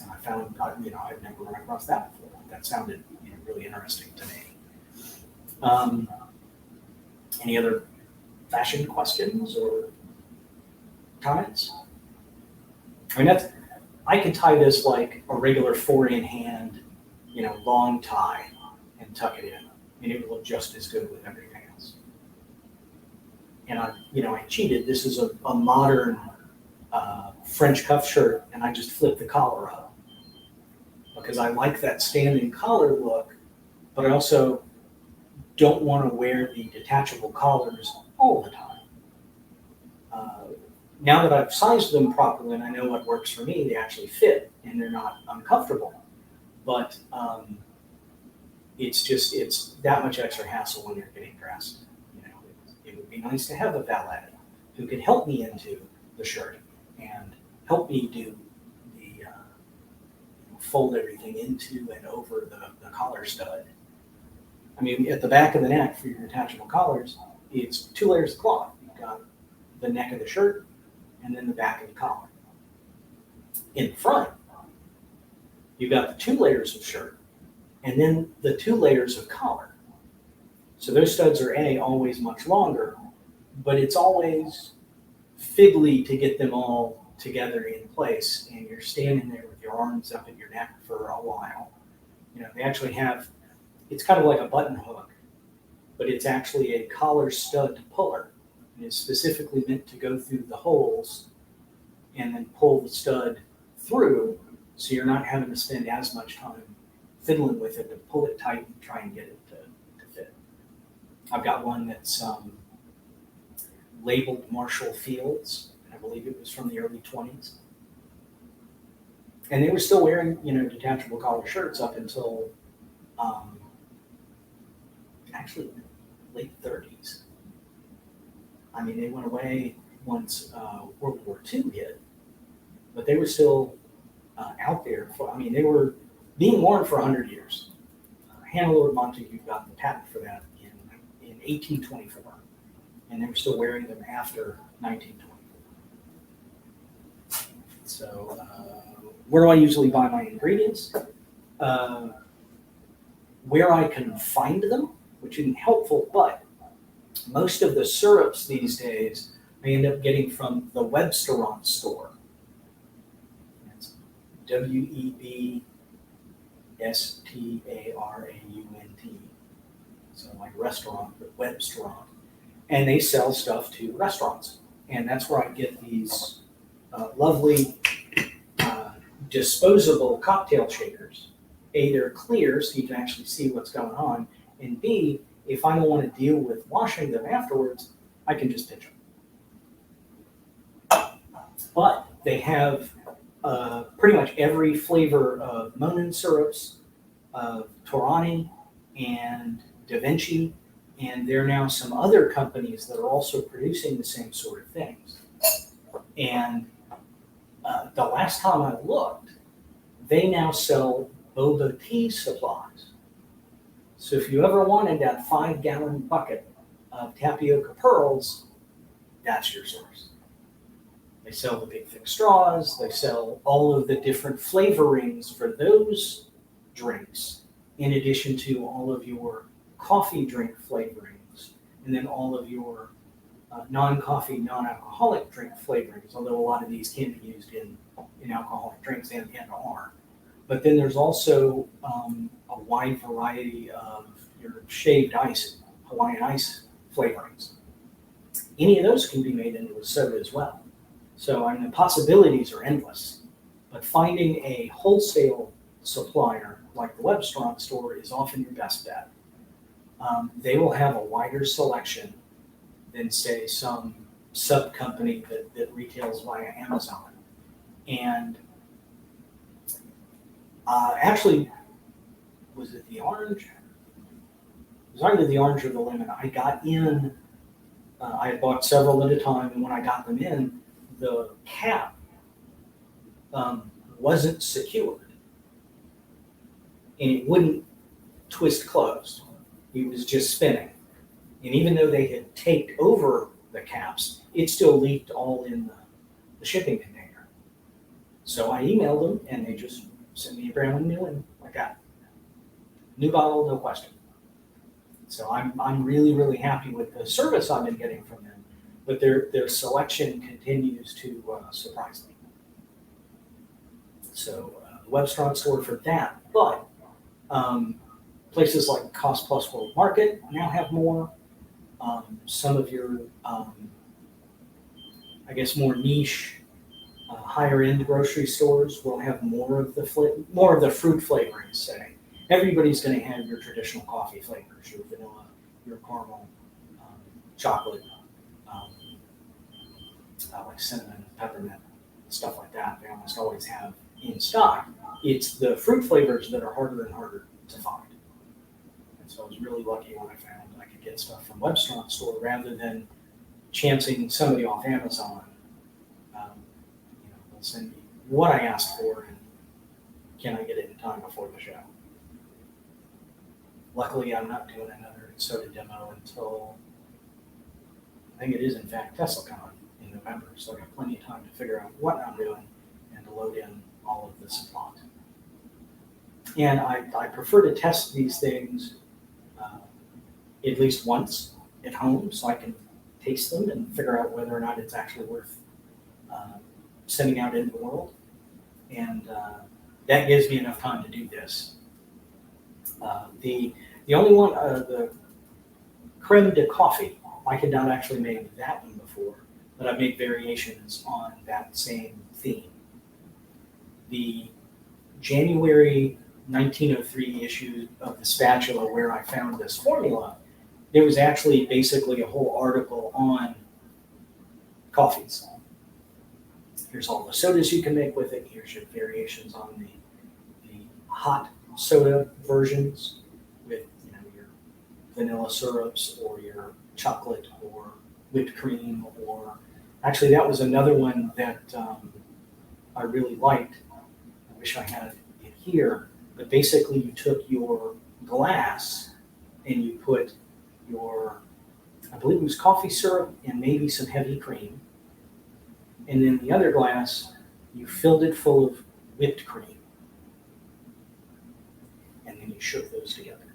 And I found, I've never run across that before. That sounded really interesting to me. Any other fashion questions or comments? I mean, I can tie this like a regular 4-in-hand, long tie and tuck it in. And it would look just as good with everything else. And I cheated. This is a modern French cuff shirt, and I just flipped the collar up because I like that standing collar look, but I also don't want to wear the detachable collars all the time. Now that I've sized them properly and I know what works for me, they actually fit and they're not uncomfortable. But it's that much extra hassle when you're getting dressed. It would be nice to have a valet who could help me into the shirt and help me do the fold everything into and over the collar stud. I mean, at the back of the neck for your detachable collars, it's 2 layers of cloth. You've got the neck of the shirt and then the back of the collar. In front, you've got the 2 layers of shirt and then the 2 layers of collar. So those studs are always much longer, but it's always fiddly to get them all together in place, and you're standing there with your arms up at your neck for a while. They actually have, it's kind of like a button hook, but it's actually a collar stud puller. And it's specifically meant to go through the holes and then pull the stud through, so you're not having to spend as much time fiddling with it to pull it tight and try and get it to fit. I've got one that's labeled Marshall Fields, and I believe it was from the early 20s. And they were still wearing, detachable collar shirts up until actually late 30s. I mean, they went away once World War II hit, but they were still out there. They were being worn for 100 years. Hannah Montague got the patent for that in 1824, and they were still wearing them after 1924. So where do I usually buy my ingredients? Where I can find them, which isn't helpful, but most of the syrups these days I end up getting from the Webstaurant store. It's WEBSTARAUNT. So like restaurant, but Webstaurant. And they sell stuff to restaurants. And that's where I get these lovely disposable cocktail shakers. A, they're clear so you can actually see what's going on. And B, if I don't want to deal with washing them afterwards, I can just pitch them. But they have pretty much every flavor of Monin syrups, of Torani, and Da Vinci, and there are now some other companies that are also producing the same sort of things. And the last time I looked, they now sell boba tea supplies. So if you ever wanted that 5-gallon bucket of tapioca pearls, that's your source. They sell the big thick straws. They sell all of the different flavorings for those drinks, in addition to all of your coffee drink flavorings, and then all of your non-coffee, non-alcoholic drink flavorings, although a lot of these can be used in alcoholic drinks and are. But then there's also a wide variety of your shaved ice, Hawaiian ice flavorings. Any of those can be made into a soda as well. So the possibilities are endless. But finding a wholesale supplier like the Webstaurant store is often your best bet. They will have a wider selection than, say, some sub-company that retails via Amazon. And actually, was it the orange? was either the orange or the lemon. I got in, I had bought several at a time, and when I got them in, the cap wasn't secured, and it wouldn't twist closed. It was just spinning. And even though they had taped over the caps, it still leaked all in the shipping container. So I emailed them, and they just sent me a brand new one like that. New bottle, no question. So I'm really, really happy with the service I've been getting from them, but their selection continues to surprise me. So the Webstrong store for that, but places like Cost Plus World Market now have more. Some of your, I guess, more niche, higher end grocery stores will have more of the fruit flavorings. Say, everybody's going to have your traditional coffee flavors, your vanilla, your caramel, chocolate, like cinnamon, peppermint, stuff like that. They almost always have in stock. It's the fruit flavors that are harder and harder to find. And so I was really lucky when I found I could get stuff from Webstrong store rather than chancing somebody off Amazon. They'll send me what I asked for, and can I get it in time before the show? Luckily, I'm not doing another soda demo until, I think it is in fact TeslaCon in November, so I got plenty of time to figure out what I'm doing and to load in all of the supplies. And I prefer to test these things at least once at home so I can taste them and figure out whether or not it's actually worth sending out into the world. And that gives me enough time to do this. The only one, the creme de coffee, I had not actually made that one before, but I've made variations on that same theme. The January 1903 issue of the Spatula, where I found this formula, there was actually basically a whole article on coffees. Here's all the sodas you can make with it. Here's your variations on the hot soda versions with your vanilla syrups or your chocolate or whipped cream, or actually that was another one that I really liked. I wish I had it here, but basically you took your glass and you put your, I believe it was coffee syrup and maybe some heavy cream, and then the other glass you filled it full of whipped cream, and then you shook those together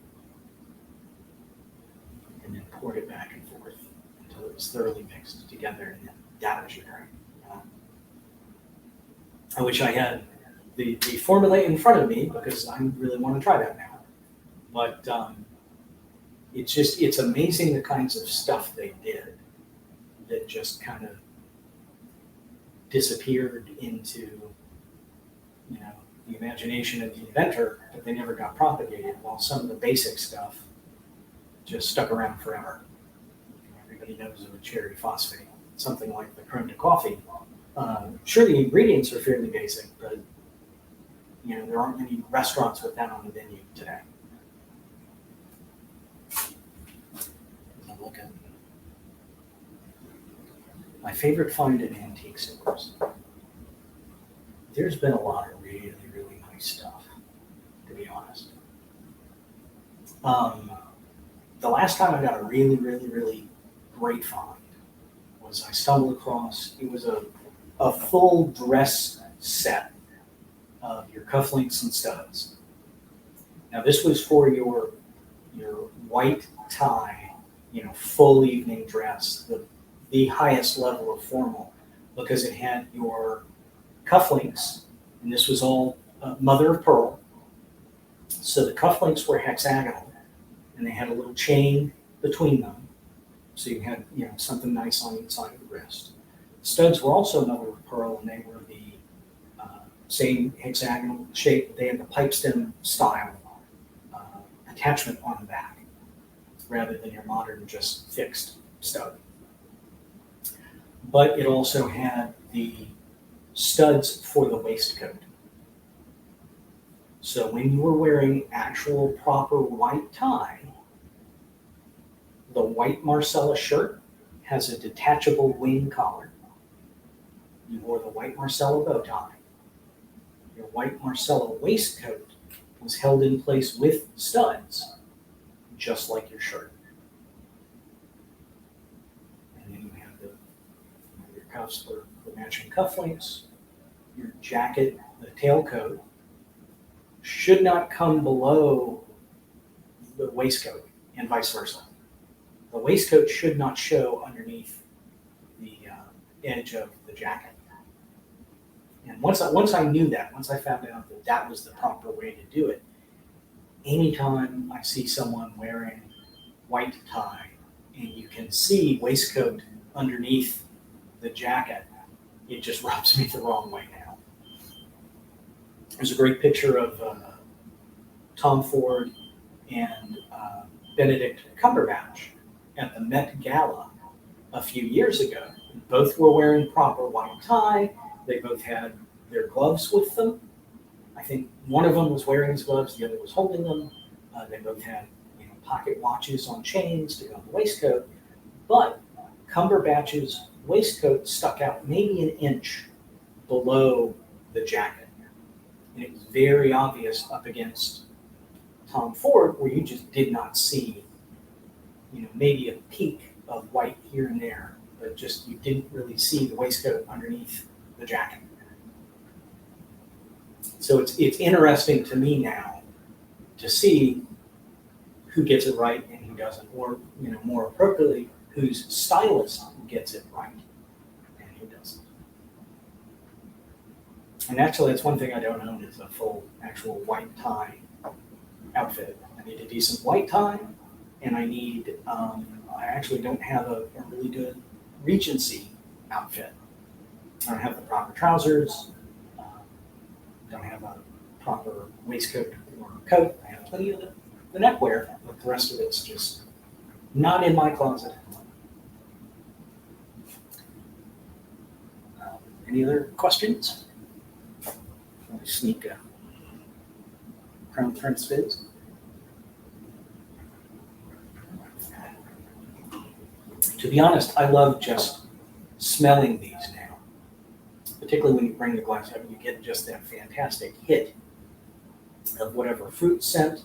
and then poured it back and forth until it was thoroughly mixed together, and then that was your drink. I wish I had the formula in front of me because I really want to try that now. But it's amazing the kinds of stuff they did that just kind of disappeared into the imagination of the inventor, but they never got propagated, while some of the basic stuff just stuck around forever. Everybody knows of a cherry phosphate, something like the creme de coffee. Sure, the ingredients are fairly basic, but there aren't many restaurants with that on the menu today. Look at my favorite find in antique stores. There's been a lot of really, really nice stuff, to be honest. The last time I got a really, really, really great find was I stumbled across, it was a full dress set of your cufflinks and studs. Now this was for your white tie, full evening dress, the highest level of formal, because it had your cufflinks, and this was all mother of pearl. So the cufflinks were hexagonal, and they had a little chain between them, so you had something nice on each side of the wrist. Studs were also mother of pearl, and they were the same hexagonal shape. They had the pipe stem style attachment on the back, rather than your modern just fixed stud. But it also had the studs for the waistcoat. So when you were wearing actual proper white tie, the white Marcella shirt has a detachable wing collar. You wore the white Marcella bow tie. Your white Marcella waistcoat was held in place with studs, just like your shirt. And then you have your cuffs for matching cufflinks. Your jacket, the tailcoat, should not come below the waistcoat and vice versa. The waistcoat should not show underneath the edge of the jacket. And once I knew that, once I found out that that was the proper way to do it, anytime I see someone wearing white tie and you can see waistcoat underneath the jacket, it just rubs me the wrong way now. There's a great picture of Tom Ford and Benedict Cumberbatch at the Met Gala a few years ago. Both were wearing proper white tie. They both had their gloves with them. I think one of them was wearing his gloves, the other was holding them. They both had pocket watches on chains to go on the waistcoat. But Cumberbatch's waistcoat stuck out maybe an inch below the jacket. And it was very obvious up against Tom Ford, where you just did not see, maybe a peak of white here and there, but just you didn't really see the waistcoat underneath the jacket. So it's interesting to me now to see who gets it right and who doesn't, or more appropriately, whose stylist gets it right and who doesn't. And actually, that's one thing I don't own is a full actual white tie outfit. I need a decent white tie, and I need. I actually don't have a really good Regency outfit. I don't have the proper trousers. Don't have a proper waistcoat or coat. I have plenty of the neckwear, but the rest of it's just not in my closet. Any other questions? Let me sneak a Crown Prince fizz. To be honest, I love just smelling these now. Particularly when you bring the glass up, you get just that fantastic hit of whatever fruit scent,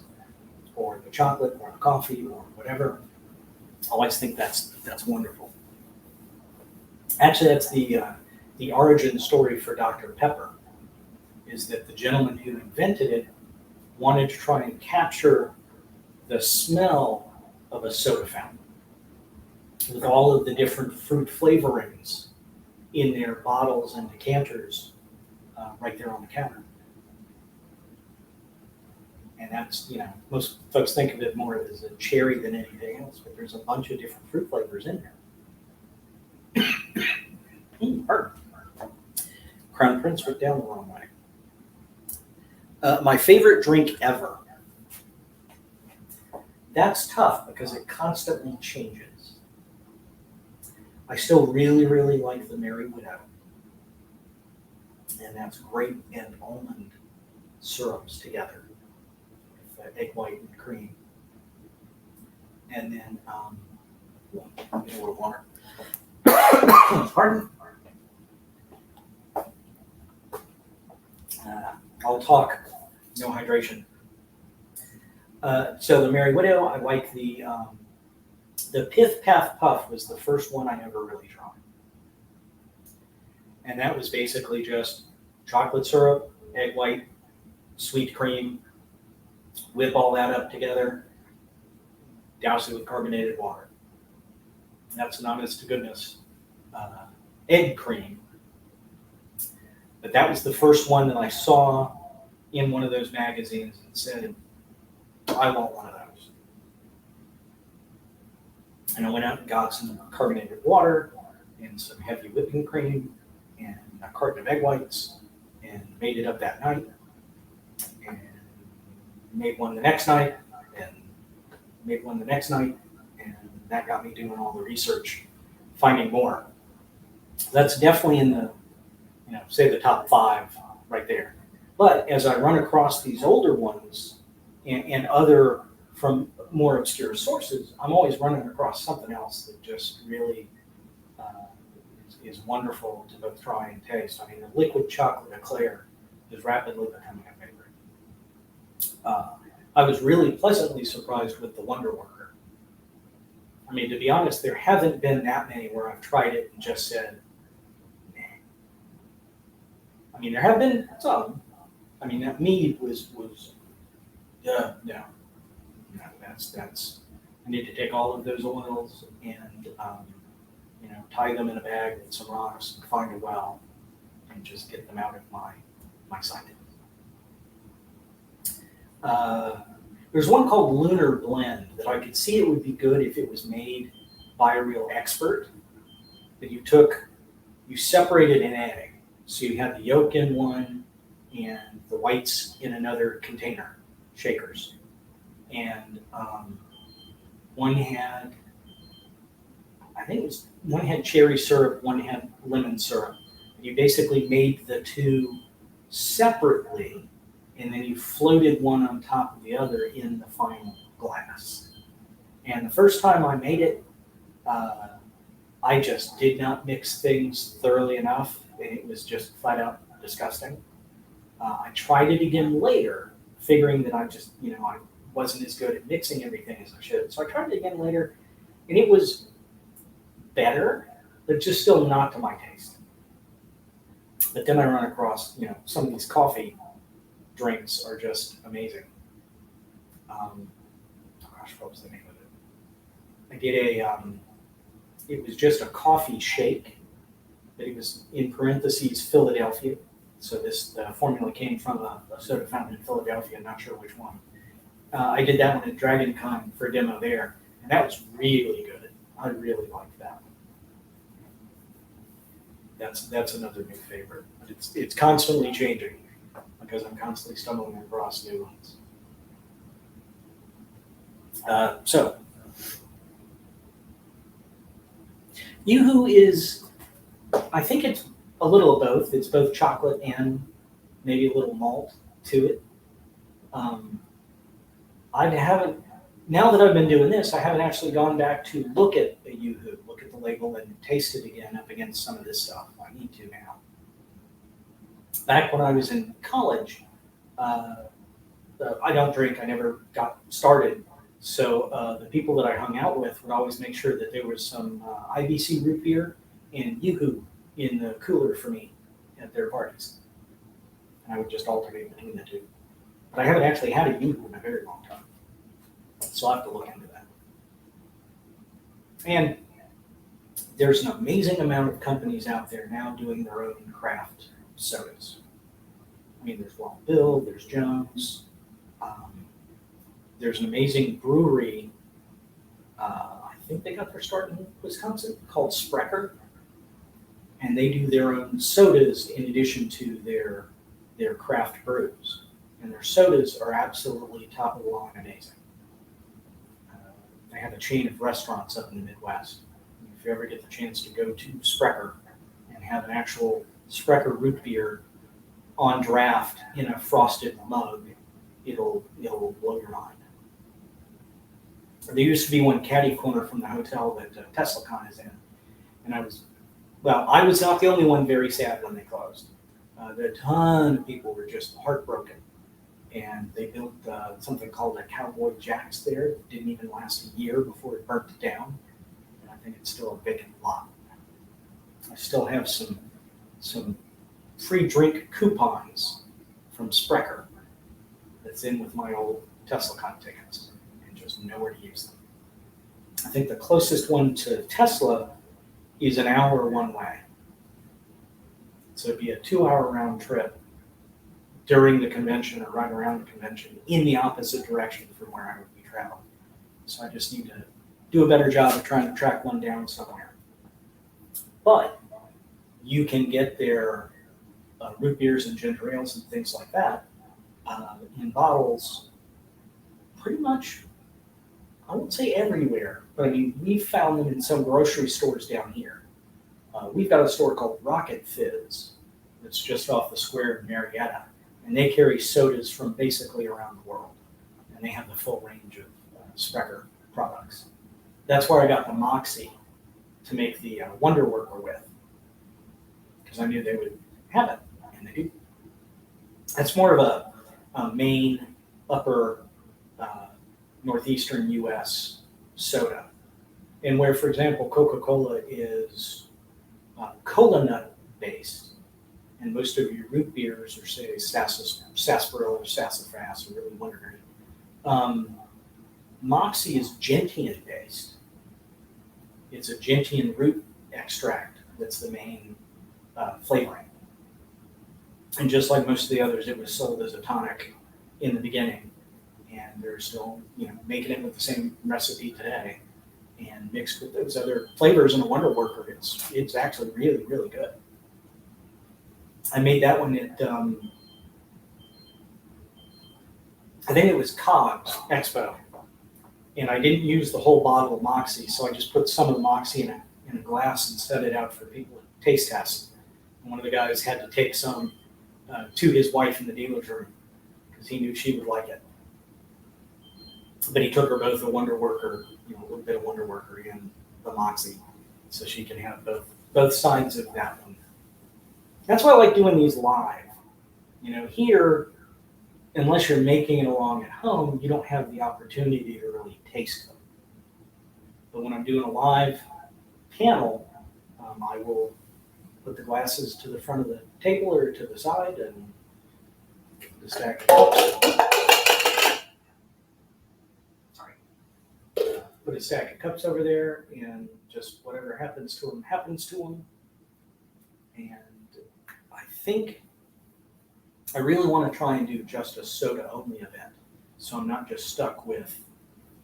or the chocolate, or the coffee, or whatever. I always think that's wonderful. Actually, that's the origin story for Dr. Pepper, is that the gentleman who invented it wanted to try and capture the smell of a soda fountain with all of the different fruit flavorings in their bottles and decanters right there on the counter. And that's, most folks think of it more as a cherry than anything else, but there's a bunch of different fruit flavors in there. Pardon. Crown Prince went down the wrong way. My favorite drink ever. That's tough because it constantly changes. I still really, really like the Merry Widow. And that's grape and almond syrups together with egg white and cream. And then, a little water. Pardon? I'll talk. No hydration. So the Merry Widow, I like the Piff Paff Puff was the first one I ever really tried. And that was basically just chocolate syrup, egg white, sweet cream, whip all that up together, douse it with carbonated water. That's an honest to goodness egg cream. But that was the first one that I saw in one of those magazines and said, I want one of those. And I went out and got some carbonated water and some heavy whipping cream and a carton of egg whites and made it up that night and made one the next night and made one the next night. And that got me doing all the research, finding more. That's definitely in the, say the top 5 right there. But as I run across these older ones and other from more obscure sources, I'm always running across something else that just really is wonderful to both try and taste. I mean, the liquid chocolate eclair is rapidly becoming a favorite. I was really pleasantly surprised with the Wonder Worker. I mean, to be honest, there haven't been that many where I've tried it and just said, nah. I mean, there have been some. I mean, that mead was no, that's. I need to take all of those oils and tie them in a bag with some rocks and find a well and just get them out of my sight. There's one called Lunar Blend that I could see it would be good if it was made by a real expert. That you separated an egg, so you had the yolk in one and the whites in another container, shakers, and one had cherry syrup, one had lemon syrup. You basically made the two separately, and then you floated one on top of the other in the final glass. And the first time I made it, I just did not mix things thoroughly enough, and it was just flat out disgusting. I tried it again later, figuring that I wasn't as good at mixing everything as I should. So I tried it again later, and it was better, but just still not to my taste. But then I run across, some of these coffee drinks are just amazing. What was the name of it? I did it was just a coffee shake, but it was in parentheses Philadelphia. So the formula came from a soda fountain in Philadelphia, I'm not sure which one. I did that one at Dragon Con for a demo there, and that was really good. I really liked that. That's another new favorite. But it's constantly changing because I'm constantly stumbling across new ones. So Yoo-hoo is, I think it's a little of both. It's both chocolate and maybe a little malt to it. Now that I've been doing this, I haven't actually gone back to look at a Yoo-hoo, look at the label and taste it again up against some of this stuff. I need to now. Back when I was in college, I don't drink, I never got started. So the people that I hung out with would always make sure that there was some IBC root beer and Yoo-hoo in the cooler for me at their parties. And I would just alternate between the two. But I haven't actually had a Yoo-hoo in a very long time. So I'll have to look into that. And there's an amazing amount of companies out there now doing their own craft sodas. I mean, there's Wild Bill, there's Jones. There's an amazing brewery, I think they got their start in Wisconsin, called Sprecher. And they do their own sodas in addition to their craft brews. And their sodas are absolutely top of the line amazing. They have a chain of restaurants up in the Midwest. If you ever get the chance to go to Sprecher and have an actual Sprecher root beer on draft in a frosted mug, it'll blow your mind. There used to be one caddy corner from the hotel that TeslaCon is in, and I was not the only one very sad when they closed. A ton of people were just heartbroken, and they built something called a Cowboy Jack's there. It didn't even last a year before it burnt down, and I think it's still a vacant lot. I still have some free drink coupons from Sprecher that's in with my old TeslaCon tickets. Just nowhere to use them. I think the closest one to Tesla is an hour one way. So it'd be a 2-hour round trip during the convention or right around the convention in the opposite direction from where I would be traveling. So I just need to do a better job of trying to track one down somewhere. But you can get their root beers and ginger ales and things like that in bottles pretty much, I won't say everywhere, but I mean, we've found them in some grocery stores down here. We've got a store called Rocket Fizz that's just off the square in Marietta, and they carry sodas from basically around the world. And they have the full range of Sprecher products. That's where I got the Moxie to make the Wonder Worker with, because I knew they would have it, and they do. That's more of a Maine, upper northeastern U.S. soda, and where, for example, Coca-Cola is cola nut based, and most of your root beers are, say, sarsaparilla or sassafras, or really wintergreen. Moxie is gentian based. It's a gentian root extract that's the main flavoring. And just like most of the others, it was sold as a tonic in the beginning, and they're still, making it with the same recipe today, and mixed with those other flavors in a Wonder Worker. It's actually really, really good. I made that one at I think it was Cobb's Expo, and I didn't use the whole bottle of Moxie, so I just put some of the Moxie in a glass and set it out for people to taste test. And one of the guys had to take some to his wife in the dealer's room because he knew she would like it. But he took her both a Wonder Worker, a little bit of Wonder Worker and the Moxie, so she can have both sides of that one. That's why I like doing these live. Here, unless you're making it along at home, you don't have the opportunity to really taste them. But when I'm doing a live panel, I will put the glasses to the front of the table or to the side, and the stack of cups. Sorry. Put a stack of cups over there, and just whatever happens to them, happens to them. And I think I really want to try and do just a soda-only event, so I'm not just stuck with,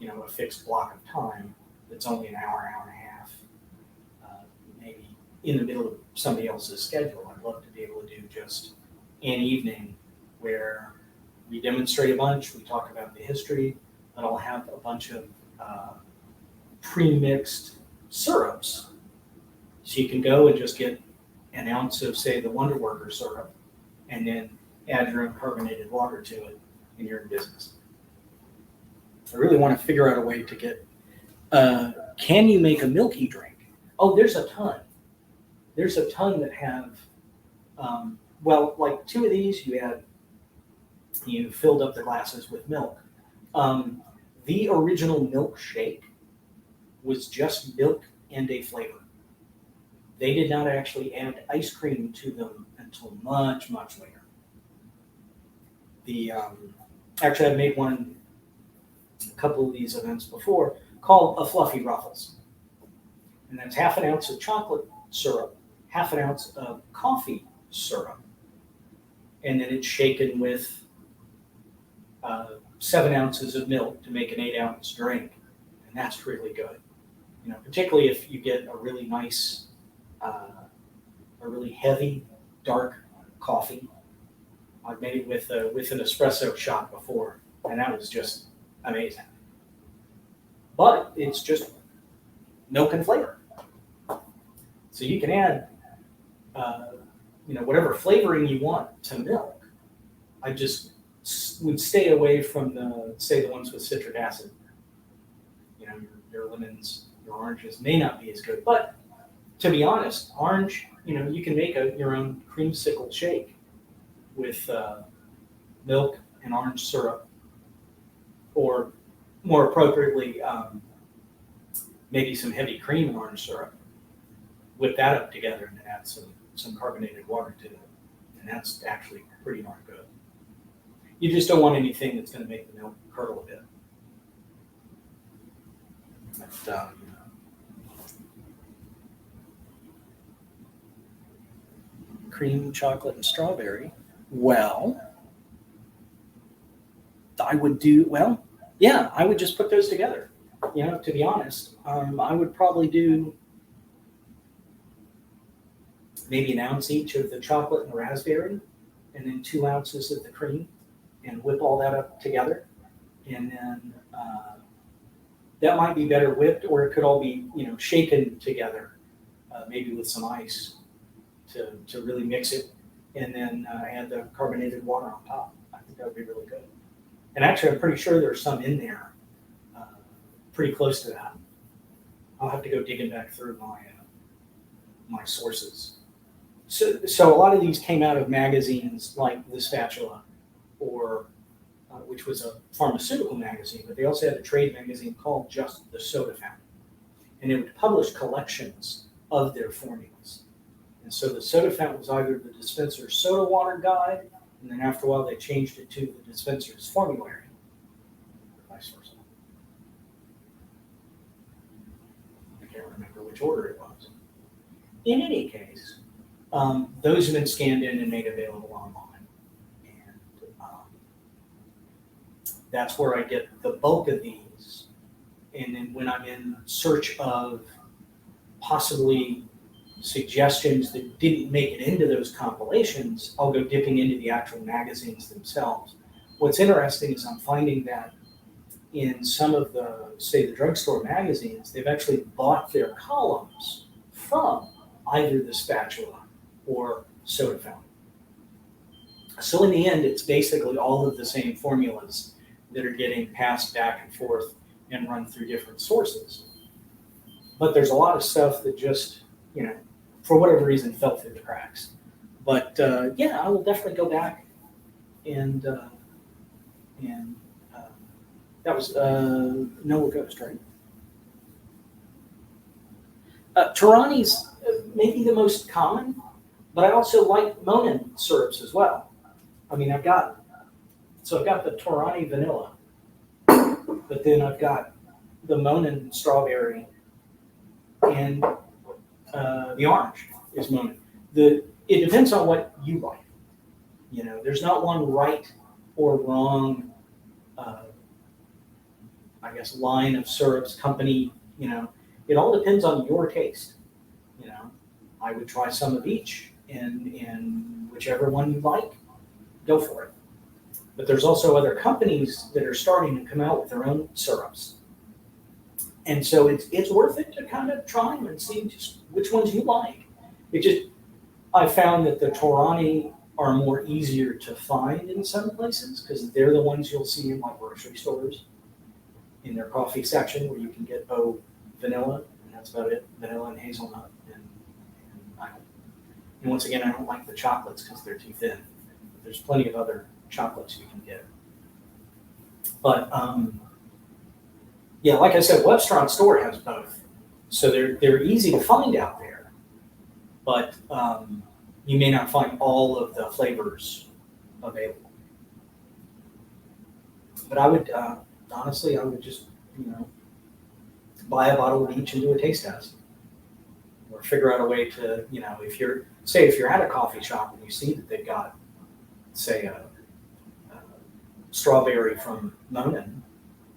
a fixed block of time that's only an hour and a half, maybe in the middle of somebody else's schedule. I'd love to be able to do just an evening where we demonstrate a bunch, we talk about the history, but I'll have a bunch of pre-mixed syrups. So you can go and just get an ounce of, say, the Wonder Worker syrup, and then add your own carbonated water to it, and you're in business. I really want to figure out a way to get, can you make a milky drink? Oh, there's a ton. There's a ton that have, like 2 of these, you filled up the glasses with milk. The original milkshake was just milk and a flavor. They did not actually add ice cream to them until much, much later. Actually, I made a couple of these events before, called a Fluffy Ruffles. And that's half an ounce of chocolate syrup, half an ounce of coffee syrup, and then it's shaken with 7 ounces of milk to make an 8-ounce drink. And that's really good. Particularly if you get a really nice, a really heavy, dark coffee. I've made it with an espresso shot before, and that was just amazing. But it's just milk and flavor. So you can add, whatever flavoring you want to milk. I just would stay away from the ones with citric acid. Your lemons, your oranges may not be as good. But to be honest, orange, you can make your own creamsicle shake with milk and orange syrup, or more appropriately, maybe some heavy cream and orange syrup. Whip that up together and then add some carbonated water to it. And that's actually pretty darn good. You just don't want anything that's going to make the milk curdle a bit. But, cream, chocolate, and strawberry. Well, I would just put those together. To be honest, I would probably do maybe an ounce each of the chocolate and raspberry, and then 2 ounces of the cream, and whip all that up together. And then that might be better whipped, or it could all be shaken together, maybe with some ice to really mix it, and then add the carbonated water on top. I think that would be really good. And actually, I'm pretty sure there's some in there pretty close to that. I'll have to go digging back through my sources. So a lot of these came out of magazines like The Spatula, or which was a pharmaceutical magazine, but they also had a trade magazine called just The Soda Fountain, and it would publish collections of their formulas. And so the Soda Fountain was either the dispenser's soda water guide, and then after a while they changed it to the dispenser's formulary, or vice versa. I can't remember which order it was. In any case, those have been scanned in and made available online. And that's where I get the bulk of these. And then when I'm in search of possibly suggestions that didn't make it into those compilations, I'll go dipping into the actual magazines themselves. What's interesting is I'm finding that in some of the, say, the drugstore magazines, they've actually bought their columns from either The Spatula or Soda Fountain. So in the end, it's basically all of the same formulas that are getting passed back and forth and run through different sources. But there's a lot of stuff that just, for whatever reason, fell through the cracks. But yeah, I will definitely go back and that was Noah Ghost, right? Tarani's maybe the most common, but I also like Monin syrups as well. I mean, I've got the Torani vanilla, but then I've got the Monin strawberry, and the orange is Monin. It depends on what you like. There's not one right or wrong, I guess, line of syrups, company. It all depends on your taste. I would try some of each, and whichever one you like, go for it. But there's also other companies that are starting to come out with their own syrups. And so it's worth it to kind of try them and see just which ones you like. I found that the Torani are more easier to find in some places because they're the ones you'll see in like grocery stores in their coffee section where you can get vanilla, and that's about it, vanilla and hazelnut. And once again, I don't like the chocolates because they're too thin. But there's plenty of other chocolates you can get. But yeah, like I said, Webstron Store has both, so they're easy to find out there. But you may not find all of the flavors available. But I would honestly, I would just buy a bottle of each and do a taste test, or figure out a way to if you're at a coffee shop and you see that they've got, say, a strawberry from Monin,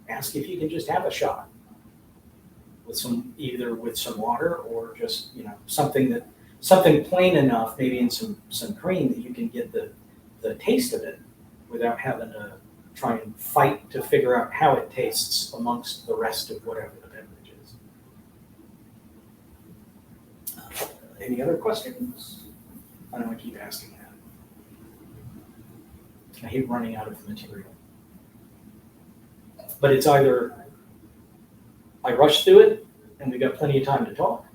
ask if you can just have a shot with either with some water or just something plain enough, maybe in some cream, that you can get the taste of it without having to try and fight to figure out how it tastes amongst the rest of whatever the beverage is. Any other questions? I know I keep asking that. I hate running out of material. But it's either I rush through it and we've got plenty of time to talk,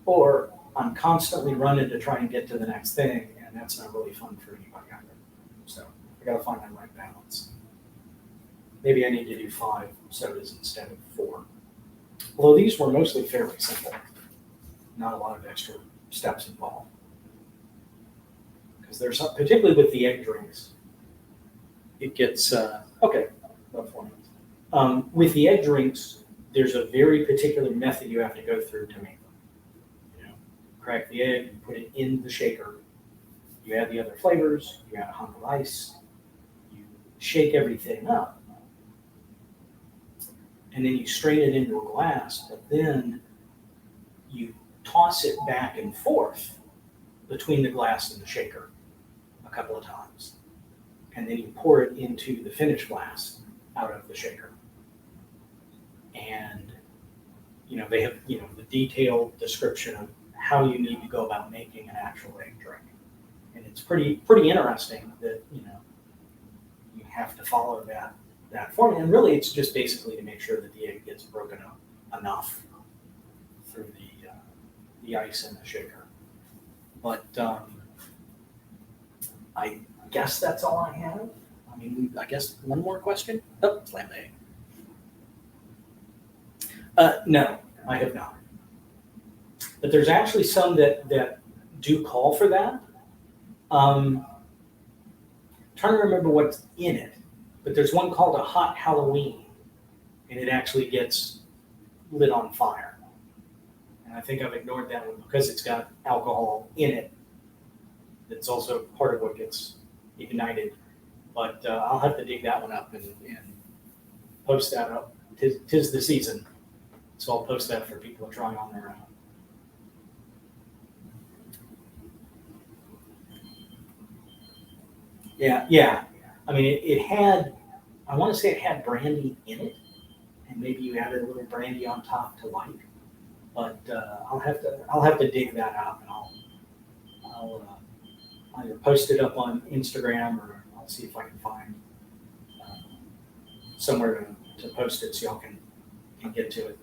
or I'm constantly running to try and get to the next thing, and that's not really fun for anybody either. So I got to find that right balance. Maybe I need to do 5 sodas instead of 4. Although these were mostly fairly simple, not a lot of extra steps involved. Because there's some, particularly with the egg drinks, it gets okay. About 4 minutes. With the egg drinks, there's a very particular method you have to go through to make them. Crack the egg, you put it in the shaker, you add the other flavors, you add a hunk of ice, you shake everything up, and then you strain it into a glass, but then you toss it back and forth between the glass and the shaker a couple of times. And then you pour it into the finished glass out of the shaker. And, they have, the detailed description of how you need to go about making an actual egg drink. And it's pretty interesting that, you have to follow that that formula. And really, it's just basically to make sure that the egg gets broken up enough through the ice in the shaker. But I guess that's all I have. I mean, I guess one more question. Oh, slam the egg. No, I have not. But there's actually some that do call for that. Trying to remember what's in it, but there's one called a hot Halloween, and it actually gets lit on fire. And I think I've ignored that one because it's got alcohol in it. That's also part of what gets ignited. But I'll have to dig that one up and post that up. Tis the season, so I'll post that for people to try on their own. Yeah. I mean, it had, I want to say it had brandy in it, and maybe you added a little brandy on top to like. But I'll have to dig that up, and I'll either post it up on Instagram, or I'll see if I can find uh, somewhere to post it so y'all can get to it.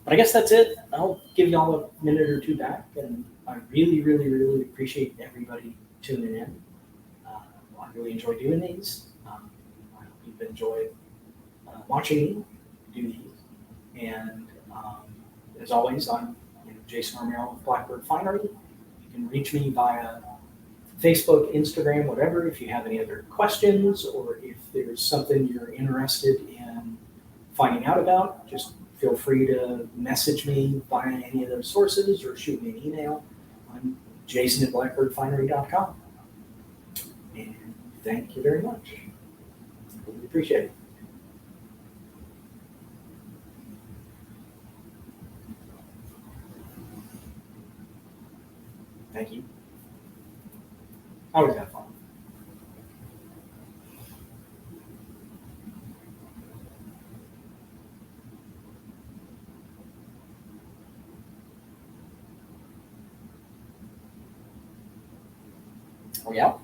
But I guess that's it. I'll give y'all a minute or two back, and I really, really, really appreciate everybody tuning in. I really enjoy doing these. I hope you've enjoyed watching me do these. And as always, I'm Jason Romero with Blackbird Finery. You can reach me via Facebook, Instagram, whatever, if you have any other questions, or if there's something you're interested in finding out about. Just feel free to message me via any of those sources or shoot me an email. I'm jason@blackbirdfinery.com. And thank you very much. Really appreciate it. Thank you. I always have fun. Are we out?